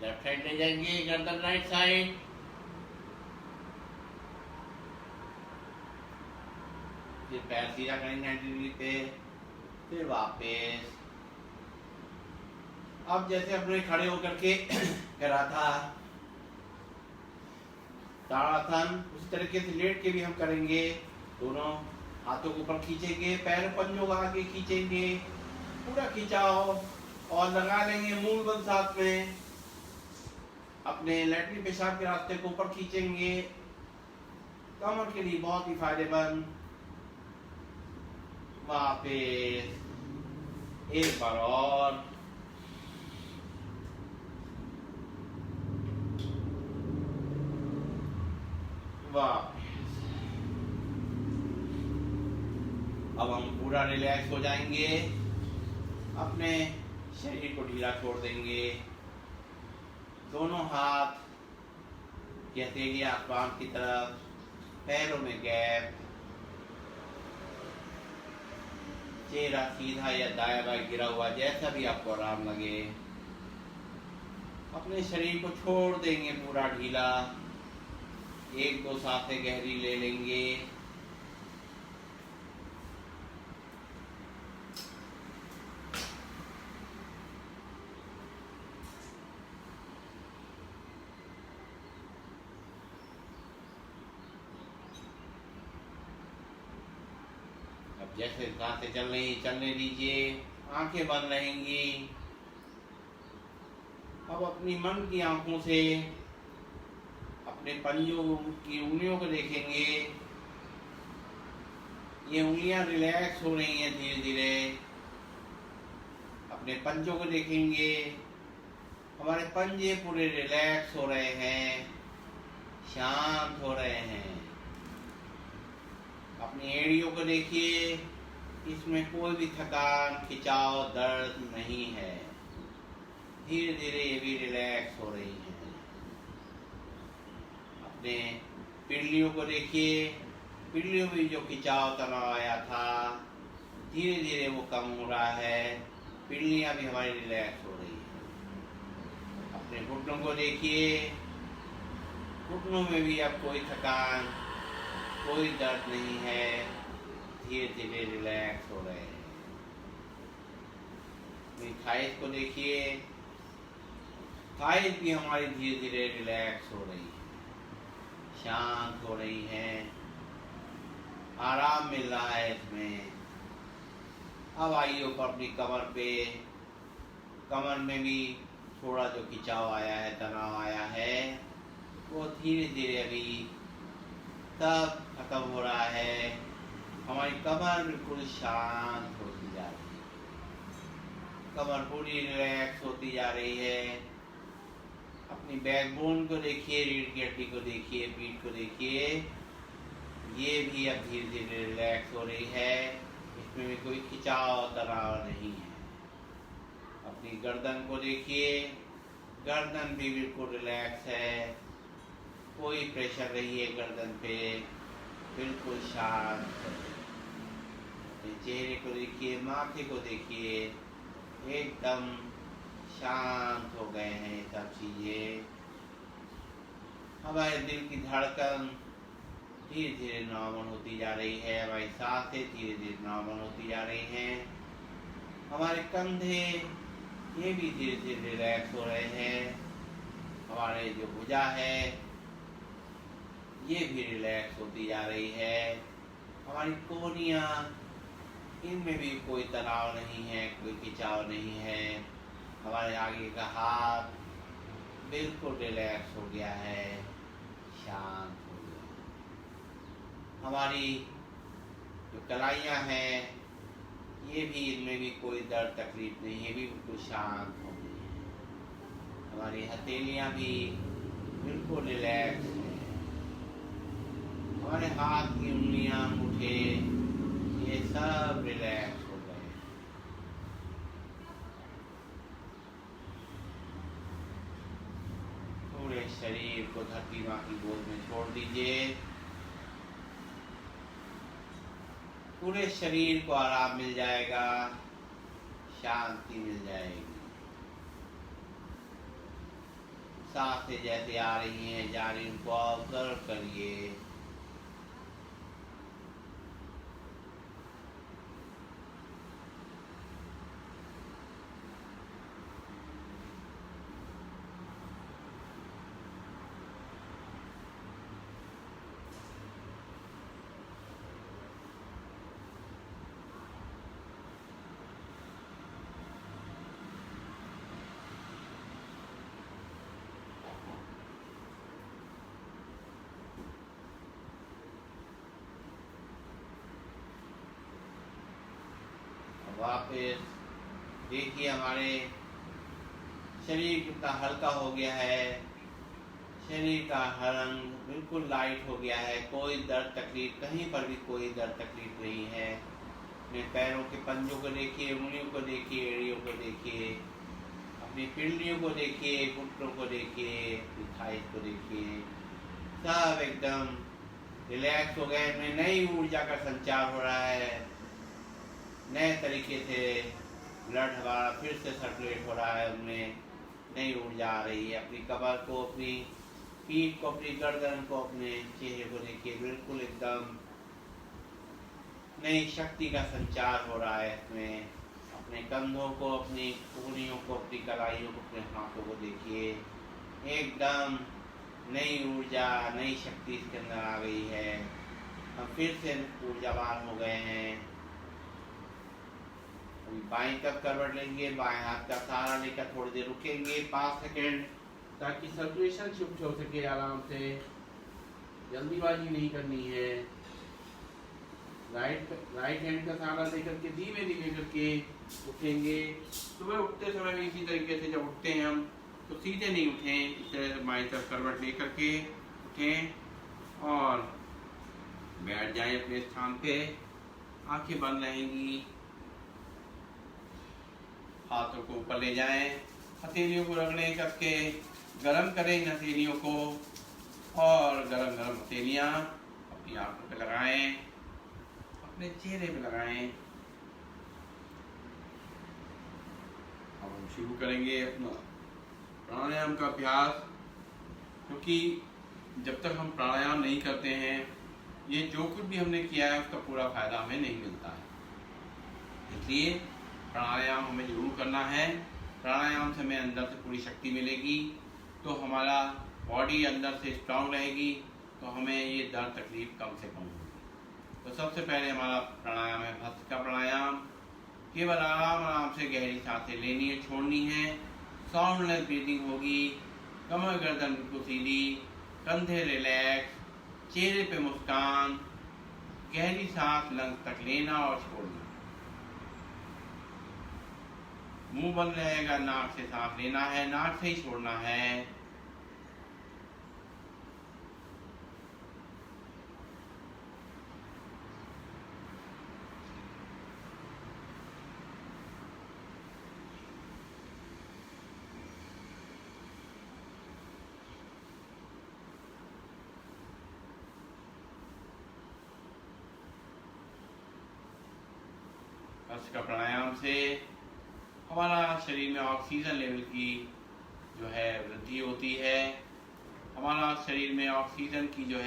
लेफ्ट साइड ले जाएंगे, गर्दन राइट साइड। फिर पैर सीधा करेंगे 90 डिग्री पे, फिर वापस। अब जैसे अपने खड़े होकर के करा था ताड़ासन, उसी तरीके से लेट के भी हम करेंगे। दोनों हाथों को ऊपर खींचेंगे, पैर पंजों को आगे खींचेंगे, पूरा खिंचाव, और लगा लेंगे मूल बल साथ में। अपने लैट्रिन पेशाब के रास्ते को ऊपर खींचेंगे, कमर के लिए बहुत ही फायदेमंद। वापस एक बार और, वापस। अब हम पूरा रिलैक्स हो जाएंगे, अपने शरीर को ढीला छोड़ देंगे। दोनों हाथ हथेली आसमान की तरफ, पैरों में गैप, चेहरा सीधा या दाया बाएं गिरा हुआ, जैसा भी आपको आराम लगे। अपने शरीर को छोड़ देंगे पूरा ढीला। एक दो सांसें गहरी ले लेंगे। जैसे सांसें चल रही चलने दीजिए, आंखें बंद रहेंगी। अब अपनी मन की आंखों से अपने पंजों की उंगलियों को देखेंगे। ये उंगलियां रिलैक्स हो रही हैं धीरे धीरे। अपने पंजों को देखेंगे, हमारे पंजे पूरे रिलैक्स हो रहे हैं, शांत हो रहे हैं। अपनी एड़ियों को देखिए, इसमें कोई भी थकान, खिंचाव, दर्द नहीं है। धीरे धीरे ये भी रिलैक्स हो रही है। अपने पिंडलियों को देखिए, पिंडलियों में जो खिंचाव तनाव आया था धीरे धीरे वो कम हो रहा है, पिंडलियां भी हमारी रिलैक्स हो रही है। अपने घुटनों को देखिए, घुटनों में भी अब कोई थकान, कोई दर्द नहीं है, धीरे धीरे रिलैक्स हो रहे हैं। थाइस को देखिए, थाइस भी हमारी धीरे धीरे रिलैक्स हो रही है, शांत हो रही है, आराम मिल रहा है इसमें। अब आइए ऊपर अपनी कमर पे, कमर में भी थोड़ा जो खिंचाव आया है, तनाव आया है, वो धीरे धीरे अभी सब खत्म हो रहा है। हमारी कमर बिल्कुल शांत होती जा रही है, कमर पूरी रिलैक्स होती जा रही है। अपनी बैकबोन को देखिए, रीढ़ की हड्डी को देखिए, पीठ को देखिए, ये भी अब धीरे धीरे रिलैक्स हो रही है, इसमें भी कोई खिंचाव तनाव नहीं है। अपनी गर्दन को देखिए, गर्दन भी बिल्कुल रिलैक्स है, कोई प्रेशर नहीं है गर्दन पे, बिल्कुल शांत है। अपने चेहरे को देखिए, माथे को देखिए, एकदम शांत हो गए हैं सब चीजें। हमारे दिल की धड़कन धीरे धीरे नॉर्मल होती जा रही है, हमारी सांसें धीरे धीरे नॉर्मल होती जा रही हैं, हमारे कंधे ये भी धीरे धीरे रिलैक्स हो रहे हैं, हमारे जो भुजा है ये भी रिलैक्स होती जा रही है, हमारी कोहनियाँ इनमें भी कोई तनाव नहीं है, कोई खिंचाव नहीं है, हमारे आगे का हाथ बिल्कुल रिलैक्स हो गया है, शांत हो गया। हमारी जो कलाइयाँ हैं ये भी, इनमें भी कोई दर्द तकलीफ नहीं है, भी बिल्कुल शांत हो गई है। हमारी हथेलियाँ भी बिल्कुल रिलैक्स हैं, हमारे हाथ की उंगलियां, अंगूठे ये सब रिलैक्स हो गए। पूरे शरीर को धरती माँ की गोद में छोड़ दीजिए, पूरे शरीर को आराम मिल जाएगा, शांति मिल जाएगी। सांसें जैसे आ रही हैं जा रही, उनको ऑब्जर्व करिए। वापस देखिए हमारे शरीर कितना हल्का हो गया है, शरीर का रंग बिल्कुल लाइट हो गया है, कोई दर्द तकलीफ, कहीं पर भी कोई दर्द तकलीफ नहीं है। अपने पैरों के पंजों को देखिए, उंगलियों को देखिए, एड़ियों को देखिए, अपनी पिंडलियों को देखिए, घुटनों को देखिए, थाइस को देखिए, सब एकदम रिलैक्स हो गए। इनमें नई ऊर्जा का संचार हो रहा है, नए तरीके से ब्लड हमारा फिर से सर्कुलेट हो रहा है, उनमें नई ऊर्जा आ रही है। अपनी कमर को, अपनी पीठ को, अपनी गर्दन को, अपने चेहरे को देखिए, बिल्कुल एकदम नई शक्ति का संचार हो रहा है इसमें। अपने कंधों को, अपनी उंगलियों को, अपनी कलाइयों को, अपने हाथों को देखिए, एकदम नई ऊर्जा, नई शक्ति इसके अंदर आ गई है, हम फिर से ऊर्जावान हो गए हैं। बाएं तरफ करवट लेंगे, बाएं हाथ का सहारा लेकर थोड़ी देर रुकेंगे 5 सेकेंड, ताकि सर्कुलेशन शिफ्ट हो सके आराम से, जल्दीबाजी नहीं करनी है। राइट हैंड का सहारा लेकर के धीमे धीमे करके उठेंगे। सुबह उठते समय भी इसी तरीके से जब उठते हैं हम, तो सीधे नहीं उठें, इस तरह से बाएं तरफ करवट लेकर के उठें और बैठ जाएं अपने स्थान पे। आंखें बंद रहेंगी, हाथों को ऊपर ले जाएं, हथेलियों को रगड़ें करके, गरम करें इन हथेलियों को, और गरम गरम हथेलियाँ अपनी आंखों पे लगाएं, अपने चेहरे पे लगाएं। अब हम शुरू करेंगे अपना प्राणायाम का अभ्यास, क्योंकि जब तक हम प्राणायाम नहीं करते हैं, ये जो कुछ भी हमने किया है उसका पूरा फायदा हमें नहीं मिलता है। इसलिए प्राणायाम हमें जरूर करना है। प्राणायाम से हमें अंदर से पूरी शक्ति मिलेगी, तो हमारा बॉडी अंदर से स्ट्रांग रहेगी, तो हमें ये दर्द तकलीफ कम से कम होगी। तो सबसे पहले हमारा प्राणायाम है भस्त्रिका प्राणायाम। केवल आराम आराम से गहरी सांसें लेनी है, छोड़नी है। साउंडलेस ब्रीदिंग होगी। कमर गर्दन बिल्कुल सीधी, कंधे रिलैक्स, चेहरे पे मुस्कान, गहरी सांस लंग्स तक लेना और छोड़ना। मुंह बंद रहेगा, नाक से सांस लेना है, नाक से ही छोड़ना है। भस्त्रिका प्राणायाम से हमारा शरीर में ऑक्सीजन लेवल की जो है वृद्धि होती है। हमारा शरीर में ऑक्सीजन की जो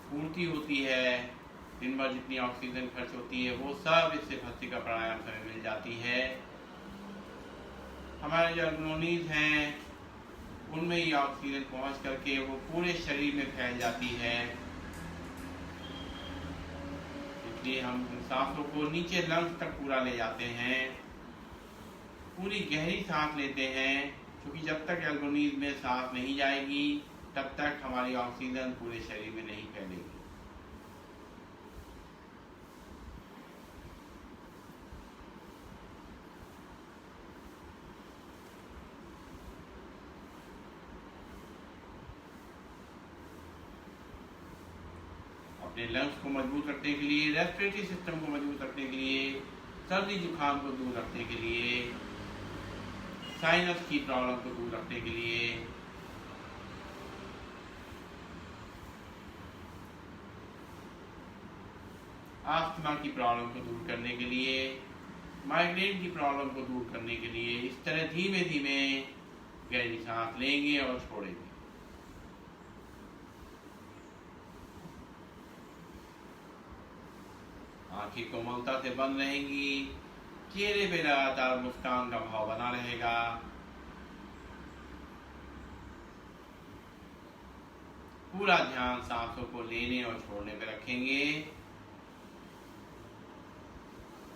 पूर्ति होती है, दिन भर जितनी ऑक्सीजन खर्च होती है वो सब इससे भस्त्रिका प्राणायाम से मिल जाती है। हमारे जो अग्नोनीज हैं उनमें ये ऑक्सीजन पहुंच करके वो पूरे शरीर में फैल जाती है। इसलिए हम सांसों को नीचे लंग्स तक पूरा ले जाते हैं, पूरी गहरी सांस लेते हैं, क्योंकि जब तक एल्गोनीज में सांस नहीं जाएगी तब तक हमारी ऑक्सीजन पूरे शरीर में नहीं फैलेगी। अपने लंग्स को मजबूत रखने के लिए, रेस्पिरेटरी सिस्टम को मजबूत रखने के लिए, सर्दी जुकाम को दूर रखने के लिए, साइनस की प्रॉब्लम को दूर रखने के लिए, आस्थमा की प्रॉब्लम को दूर करने के लिए, माइग्रेन की प्रॉब्लम को दूर करने के लिए इस तरह धीमे धीमे गहरी सांस लेंगे और छोड़ेंगे। आंखें कोमलता से बंद रहेंगी, चेहरे पे लगातार मुस्कान का भाव बना रहेगा। पूरा ध्यान सांसों को लेने और छोड़ने पे रखेंगे।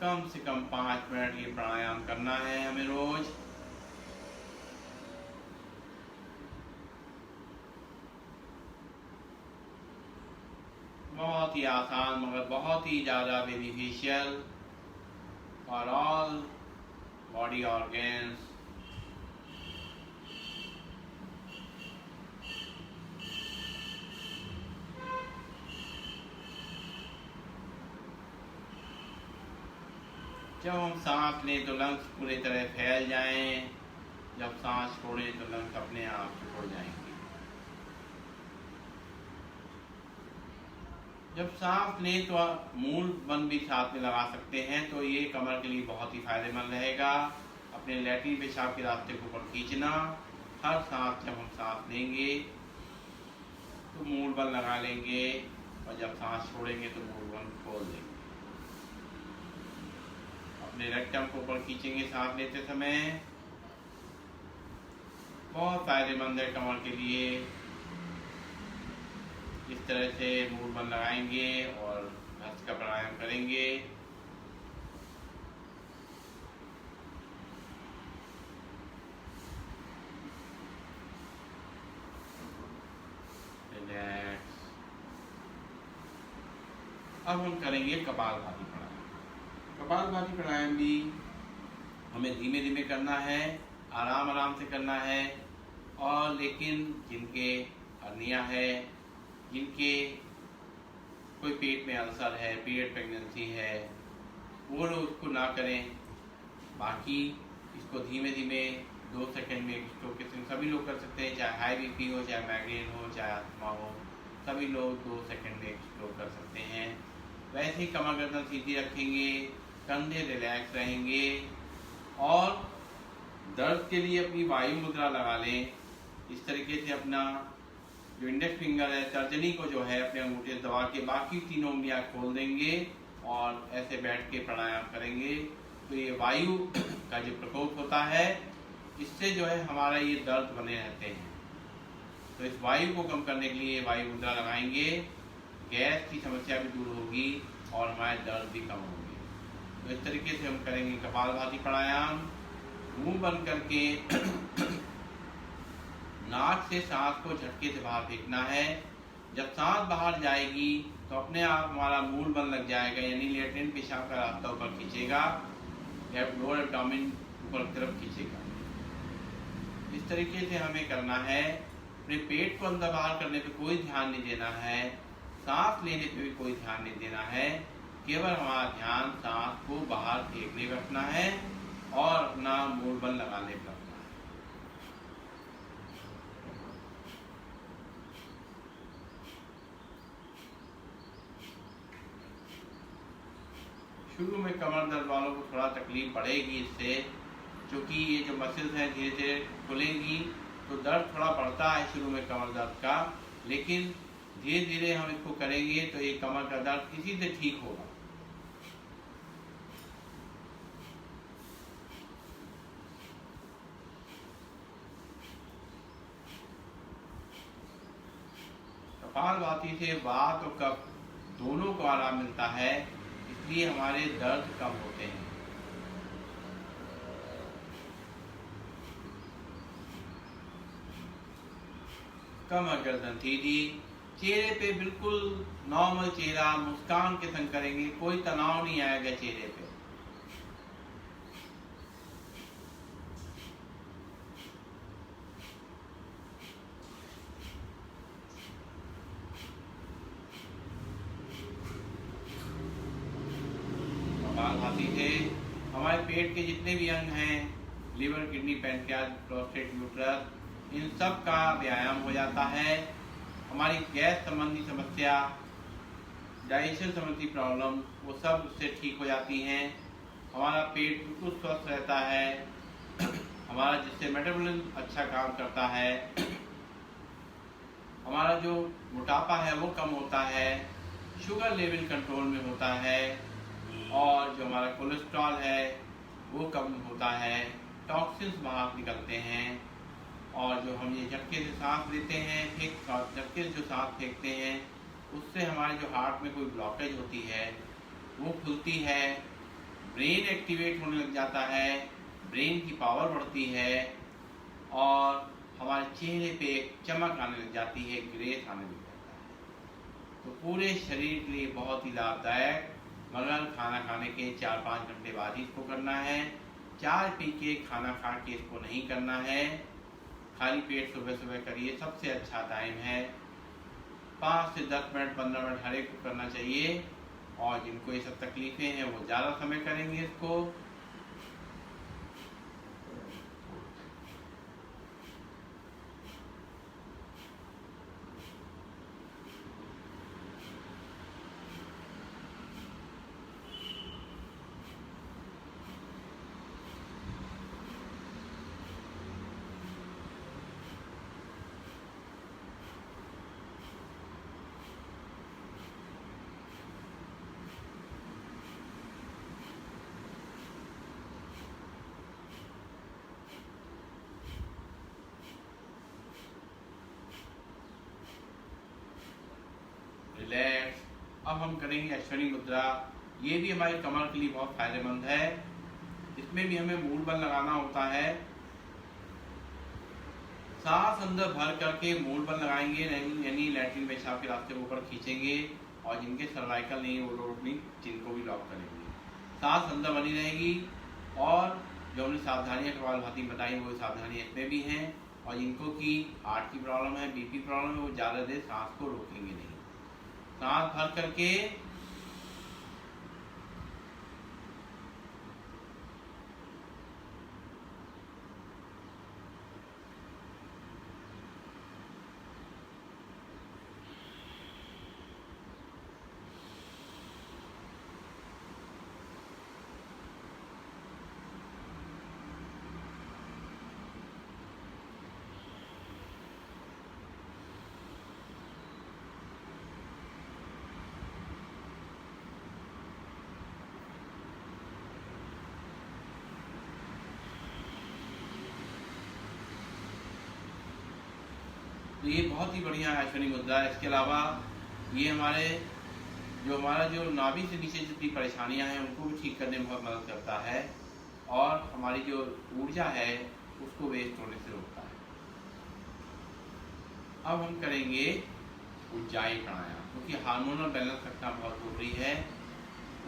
कम से कम 5 मिनट ये प्राणायाम करना है हमें रोज। बहुत ही आसान मगर बहुत ही ज़्यादा beneficial for all body organs. जब हम सांस लें तो लंग्स पूरी तरह फैल जाएं, जब सांस छोड़ें तो लंग्स अपने आप छोड़ जाएंगे। जब सांस लें तो मूल बंद भी साथ में लगा सकते हैं, तो ये कमर के लिए बहुत ही फायदेमंद रहेगा। अपने लैट्रिन पेशाब के रास्ते को ऊपर खींचना। हर सांस जब हम सांस लेंगे तो मूल बंद लगा लेंगे, और जब सांस छोड़ेंगे तो मूल बंद खोल देंगे। अपने रेक्टम को ऊपर खींचेंगे सांस लेते समय। बहुत फायदेमंद है कमर के लिए। इस तरह से मूल बंद लगाएंगे और भस्त्रिका प्राणायाम करेंगे। रिलैक्स। अब हम करेंगे कपालभाति प्राणायाम। कपालभाति प्राणायाम भी हमें धीमे धीमे करना है, आराम आराम से करना है। और लेकिन जिनके हर्निया है, जिनके कोई पेट में अल्सर है, पीरियड प्रेगनेंसी है, वो लोग उसको ना करें। बाकी इसको धीमे धीमे 2 सेकंड में स्ट्रोक के सभी लोग कर सकते हैं, चाहे हाई बीपी हो, चाहे माइग्रेन हो, चाहे अस्थमा हो, सभी लोग 2 सेकंड में स्ट्रोक कर सकते हैं। वैसे ही कमर गर्दन सीधी रखेंगे, कंधे रिलैक्स रहेंगे और दर्द के लिए अपनी वायु मुद्रा लगा लें। इस तरीके से अपना जो इंडेक्स फिंगर है, तर्जनी को जो है अपने अंगूठे से दबा के बाकी तीनों उंगलियां खोल देंगे और ऐसे बैठ के प्राणायाम करेंगे। तो ये वायु का जो प्रकोप होता है, इससे जो है हमारा ये दर्द बने रहते हैं। तो इस वायु को कम करने के लिए वायु मुद्रा लगाएंगे, गैस की समस्या भी दूर होगी और हमारे दर्द भी कम होंगे। तो इस तरीके से हम करेंगे कपालभाति प्राणायाम। मुंह बंद करके नाक से सांस को झटके से बाहर फेंकना है। जब सांस बाहर जाएगी तो अपने आप हमारा मूल बंद लग जाएगा, यानी लेटरिन पेशाब का रास्ता ऊपर खींचेगा, लोअर एब्डोमेन ऊपर की तरफ खींचेगा। इस तरीके से हमें करना है। अपने पेट को अंदर बाहर करने पे कोई ध्यान नहीं देना है, सांस लेने पे भी कोई ध्यान नहीं देना है, केवल हमारा ध्यान सांस को बाहर फेंकने पर रखना है और अपना मूल बंद लगाने पर रखना है। शुरू में कमर दर्द वालों को थोड़ा तकलीफ पड़ेगी इससे, क्योंकि ये जो मसल्स हैं धीरे धीरे खुलेंगी, तो दर्द थोड़ा बढ़ता है शुरू में कमर दर्द का, लेकिन धीरे धीरे हम इसको करेंगे तो ये कमर का दर्द इसी से ठीक होगा। कपालभाति से वात और कफ दोनों को आराम मिलता है, इसलिए हमारे दर्द कम होते हैं। कमर गर्दन सीधी, चेहरे पे बिल्कुल नॉर्मल चेहरा मुस्कान के संग करेंगे, कोई तनाव नहीं आएगा चेहरे पे। कपालभाति से हमारे पेट के जितने भी अंग हैं, liver, kidney, pancreas, prostate, uterus, इन सब का व्यायाम हो जाता है। हमारी गैस संबंधी समस्या, डाइजेशन संबंधी प्रॉब्लम, वो सब उससे ठीक हो जाती हैं। हमारा पेट बिल्कुल स्वस्थ रहता है, हमारा जिससे मेटाबॉलिज्म अच्छा काम करता है, हमारा जो मोटापा है वो कम होता है, शुगर लेवल कंट्रोल में होता है और जो हमारा कोलेस्ट्रॉल है वो कम होता है, टॉक्सिन्स बाहर निकलते हैं और जो हम ये झटके से सांस लेते हैं, झटके से जो सांस फेंकते हैं, उससे हमारे जो हार्ट में कोई ब्लॉकेज होती है वो खुलती है, ब्रेन एक्टिवेट होने लग जाता है, ब्रेन की पावर बढ़ती है और हमारे चेहरे पे एक चमक आने लग जाती है, ग्रेस आने लग जाता है। तो पूरे शरीर के लिए बहुत ही लाभदायक, मगर खाना खाने के 4-5 घंटे बाद ही इसको करना है। चाय पी के खाना खा के इसको नहीं करना है, खाली पेट सुबह सुबह करिए, सबसे अच्छा टाइम है। 5 से 10 मिनट, 15 मिनट हर एक को करना चाहिए और जिनको ये सब तकलीफें हैं वो ज़्यादा समय करेंगे इसको। रिलैक्स। अब हम करेंगे अश्वनी मुद्रा। ये भी हमारी कमर के लिए बहुत फायदेमंद है। इसमें भी हमें मूल बल लगाना होता है। सांस अंदर भर करके मूल बल लगाएंगे, यानी लैट्रिन पेशाब के रास्ते को ऊपर खींचेंगे और जिनके सर्वाइकल नहीं वो लोग भी जिनको भी लॉक करेंगे। सांस अंदर बनी रहेगी और जो हमने सावधानियां कपालभाति बताई वो सावधानियां इसमें भी हैं। और जिनको की हार्ट की प्रॉब्लम है, बीपी प्रॉब्लम है, वो ज़्यादा देर सांस को रोकेंगे नहीं। सांस भर करके तो ये बहुत ही बढ़िया अश्विनी मुद्रा है। इसके अलावा ये हमारा जो नाभि से नीचे जितनी परेशानियां हैं उनको भी ठीक करने में बहुत मदद करता है और हमारी जो ऊर्जा है उसको वेस्ट होने से रोकता है। अब हम करेंगे उज्जाई प्राणायाम, क्योंकि हार्मोनल बैलेंस रखना बहुत जरूरी है,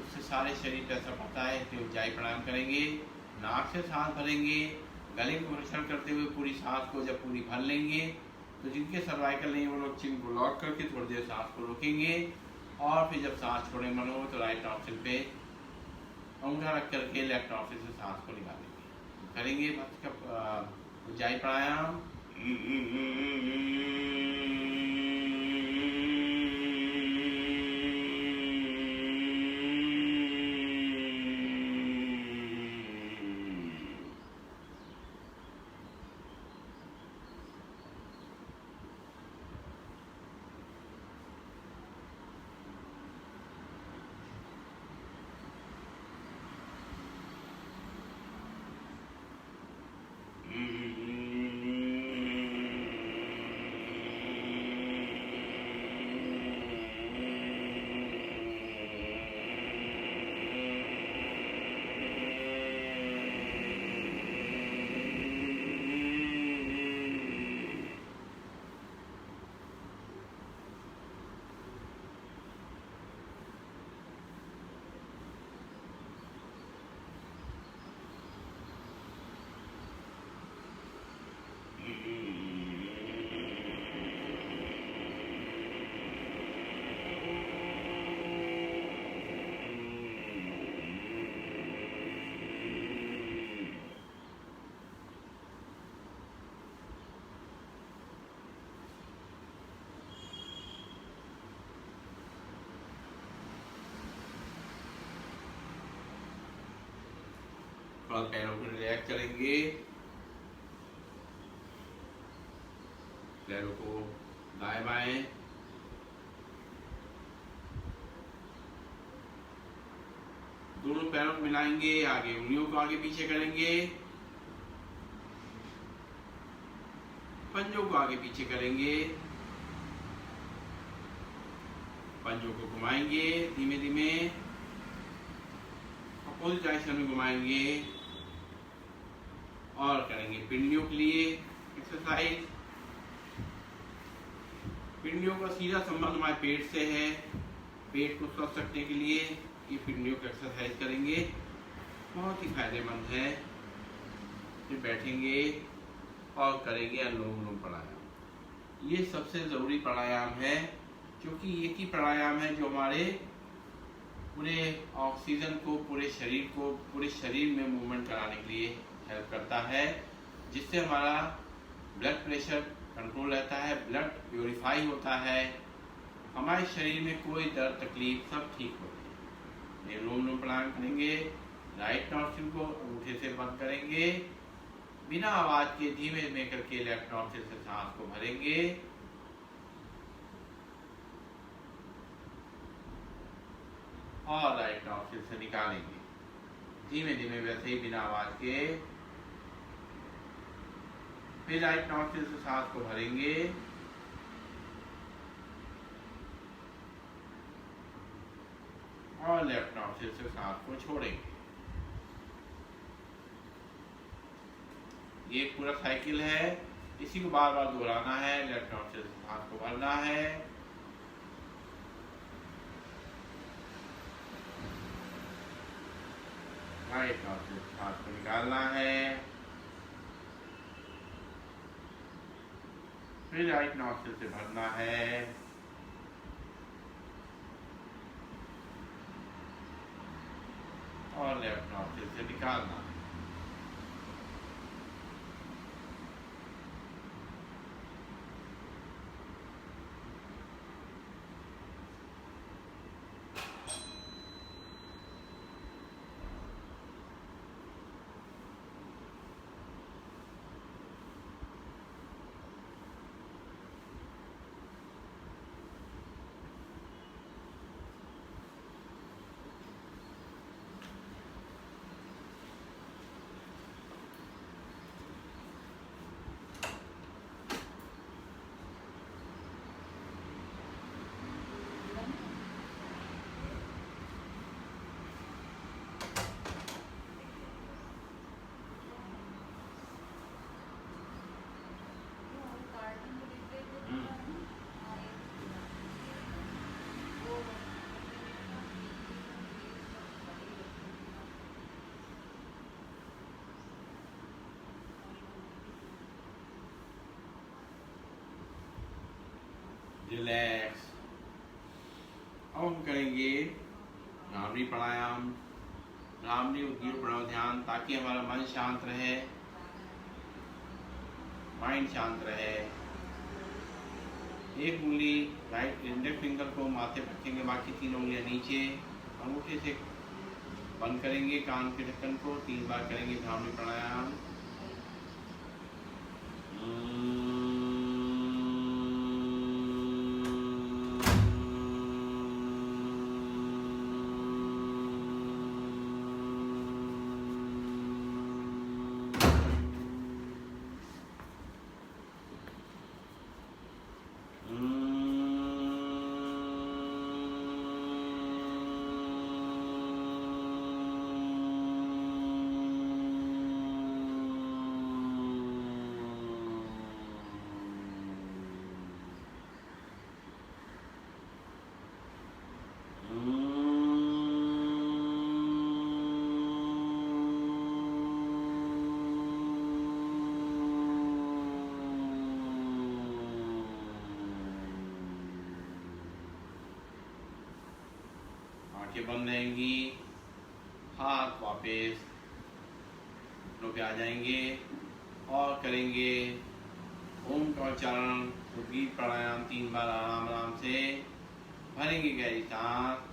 उससे सारे शरीर पे असर पड़ता है। इसलिए उज्जाई प्राणायाम करेंगे। नाक से सांस भरेंगे, गले को परीक्षण करते हुए पूरी सांस को जब पूरी भर लेंगे तो जिनके सर्वाइकल नहीं वो लोग चिन को लॉक करके थोड़ी देर सांस को रोकेंगे और फिर जब सांस छोड़ने मन हो तो राइट नॉस्ट्रिल पे अंगूठा रख करके लेफ्ट नॉस्ट्रिल से सांस को निकालेंगे। करेंगे उज्जाई प्राणायाम। थोड़ा पैरों को रिलैक्स करेंगे, पैरों को दाएं बाएं दोनों पैरों को मिलाएंगे, आगे उंगलियों को आगे पीछे करेंगे, पंजों को आगे पीछे करेंगे, पंजों को घुमाएंगे धीमे धीमे, अपोजिट डायरेक्शन में घुमाएंगे और करेंगे पिंडियों के लिए एक्सरसाइज। पिंडियों का सीधा संबंध हमारे पेट से है, पेट को स्वस्थ रखने के लिए ये पिंडियों का एक्सरसाइज करेंगे, बहुत ही फायदेमंद है। फिर बैठेंगे और करेंगे अनुलोम विलोम प्राणायाम। ये सबसे जरूरी प्राणायाम है क्योंकि एक ही प्राणायाम है जो हमारे पूरे ऑक्सीजन को पूरे शरीर में मूवमेंट कराने के लिए हेल्प करता है, जिससे हमारा ब्लड प्रेशर कंट्रोल रहता है, ब्लड प्योरीफाई होता है, हमारे शरीर में कोई दर्द तकलीफ सब ठीक होती है। अनुलोम विलोम प्राणायाम करेंगे, राइट नॉस्ट्रिल को अंगूठे से बंद करेंगे, बिना आवाज के धीमे धीमे करके लेफ्ट नॉस्ट्रिल से सांस को भरेंगे और राइट नॉस्ट्रिल से निकालेंगे धीमे धीमे, वैसे ही बिना आवाज के। फिर राइट नॉस्ट्रिल से सांस को भरेंगे और लेफ्ट नॉस्ट्रिल से सांस को छोड़ेंगे। ये पूरा साइकिल है, इसी को बार बार दोहराना है। लेफ्ट नॉस्ट्रिल से सांस को भरना है, राइट नॉस्ट्रिल से सांस को निकालना है, फिर राइट नॉस्ट्रिल से भरना है और लेफ्ट नॉस्ट्रिल से निकालना है। रिलैक्स। अब हम करेंगे भ्रामरी प्राणायाम। भ्रामरी उद्गीत प्रणव ध्यान, ताकि हमारा मन शांत रहे, माइंड शांत रहे। एक उंगली राइट इंडेक्स फिंगर को माथे पर रखेंगे, बाकी 3 उंगलियां नीचे। अंगूठे से बंद करेंगे कान के ढक्कन को, 3 बार करेंगे भ्रामरी प्राणायाम। आंखें बंद रहेंगी, हाथ वापस घुटनों पे आ जाएंगे और करेंगे ओम का उच्चारण, उद्गीत प्राणायाम 3 बार आराम आराम से। भरेंगे गहरी सांस।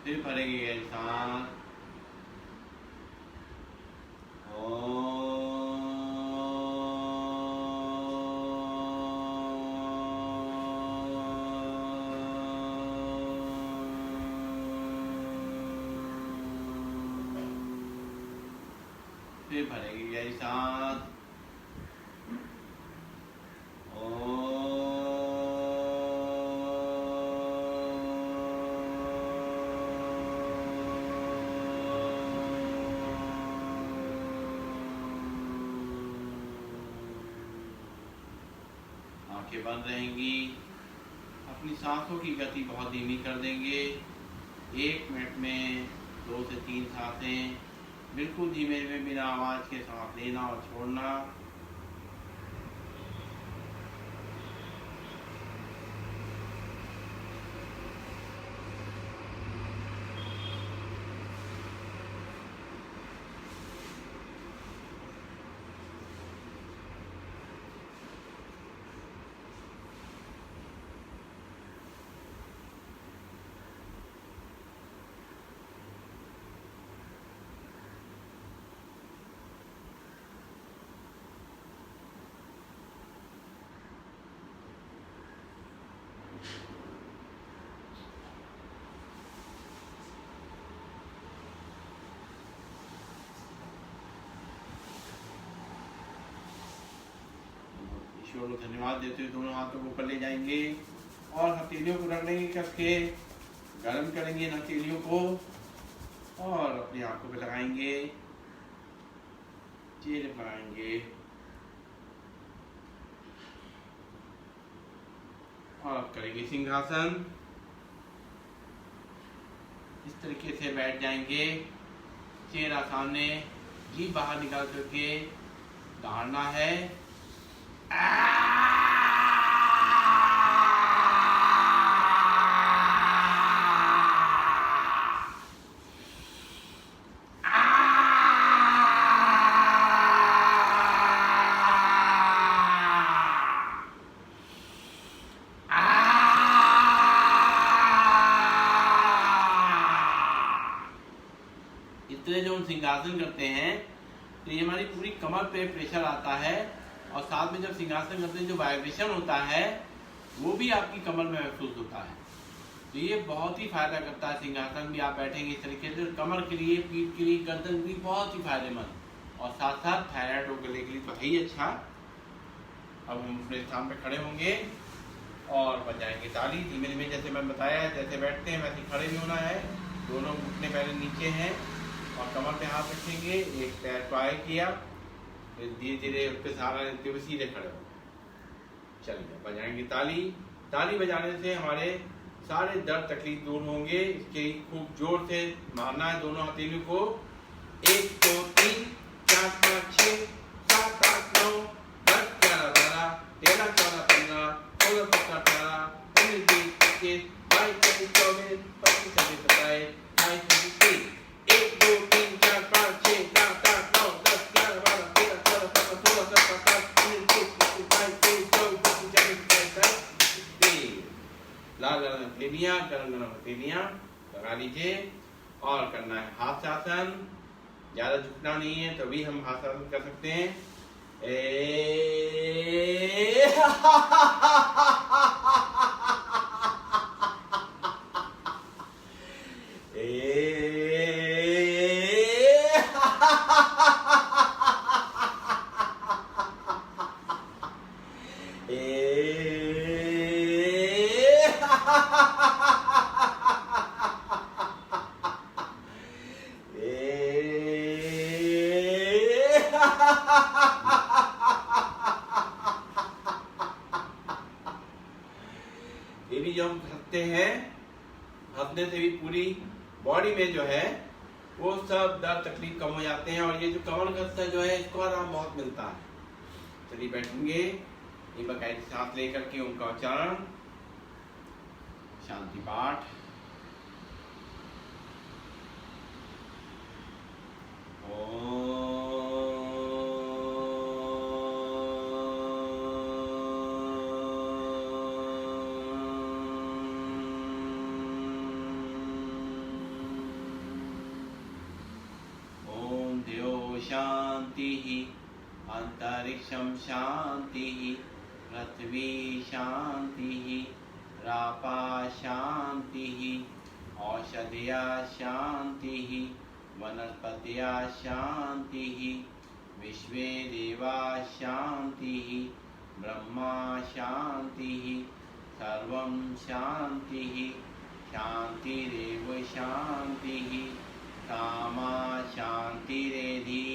फिर भरेंगे गहरी सांस। फिर भरेंगे गहरी सांस। आंखें बंद रहेंगी। अपनी सांसों की गति बहुत धीमी कर देंगे। 1 मिनट में 2 से 3 सांसें बिल्कुल धीमे में बिना आवाज के सांस लेना और छोड़ना। ईश्वर को धन्यवाद देते हुए दोनों हाथों को ऊपर ले जाएंगे और हथेलियों को रख लेंगे, कस के गर्म करेंगे इन हथेलियों को और अपनी आंखों पे लगाएंगे, चेहरे पर लगाएंगे और करेंगे सिंहासन। इस तरीके से बैठ जाएंगे, चेहरा सामने, जीभ बाहर निकाल करके दौड़ना है। इस तरह जो हम सिंहासन करते हैं तो ये हमारी पूरी कमर पे प्रेशर आता है और साथ में जब सिंहासन करते हैं जो वाइब्रेशन होता है वो भी आपकी कमर में महसूस होता है। तो ये बहुत ही फायदा करता है। सिंहासन भी आप बैठेंगे इस तरीके से, कमर के लिए, पीठ के लिए, गर्दन के लिए बहुत ही फायदेमंद और साथ साथ थायराइड रोग के लिए तो है ही अच्छा। अब हम अपने स्थान पे खड़े होंगे और बजाएंगे ताली धीमे धीमे, जैसे मैं बताया जैसे बैठते हैं वैसे खड़े भी होना है। दोनों घुटने पहले नीचे हैं और कमर पे हाथ रखेंगे, एक पैर को आगे किया, फिर धीरे धीरे उस पर सहारा लेते हुए सीधे खड़े हो। चलिए बजाएंगे ताली। ताली बजाने से हमारे सारे दर्द तकलीफ दूर होंगे। इसके खूब जोर से मारना है दोनों हथेलियों को। 1 2 3 4 5 6 7 8 9 10 11 12 13 14 15 16 17 18 19 20 21 22 23 24 25 26 27 28 29 1 2 3 4 5 6 7 8 9 10 11 12 13 14 15 16 17 18 19 20 21 22 23 24 25 26 27 लाल गरम हथेलियां, गरम गरम हथेलियां लगा लीजिए। और करना है हास्यासन। ज्यादा झुकना नहीं है तभी हम हास्यासन कर सकते हैं। ये भी जो हम हंसते हैं, हंसने से भी पूरी बॉडी में जो है वो सब दर्द तकलीफ कम हो जाते हैं। और ये जो कमर कसता जो है इसको आराम बहुत मिलता है। चलिए बैठेंगे, ये बाकायदे सांस लेकर के उनका उच्चारण, शांति पाठ। ओम देव शांति, अंतरिक्षं शांति, पृथ्वी शांति, रापा शांति, औषधिया शांति, वनस्पतिया शांति, विश्वे देवा शांति, ब्रह्मा शांति, सर्वं शांति, शांतिरेव शांति, कामा शांतिरेधि।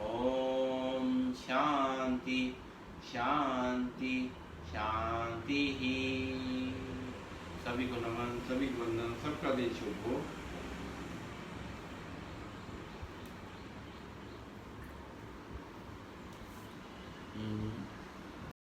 ओम शांति शांति शांति ही। सभी को नमन, सभी को वंदन, सबका दिन शुभ हो।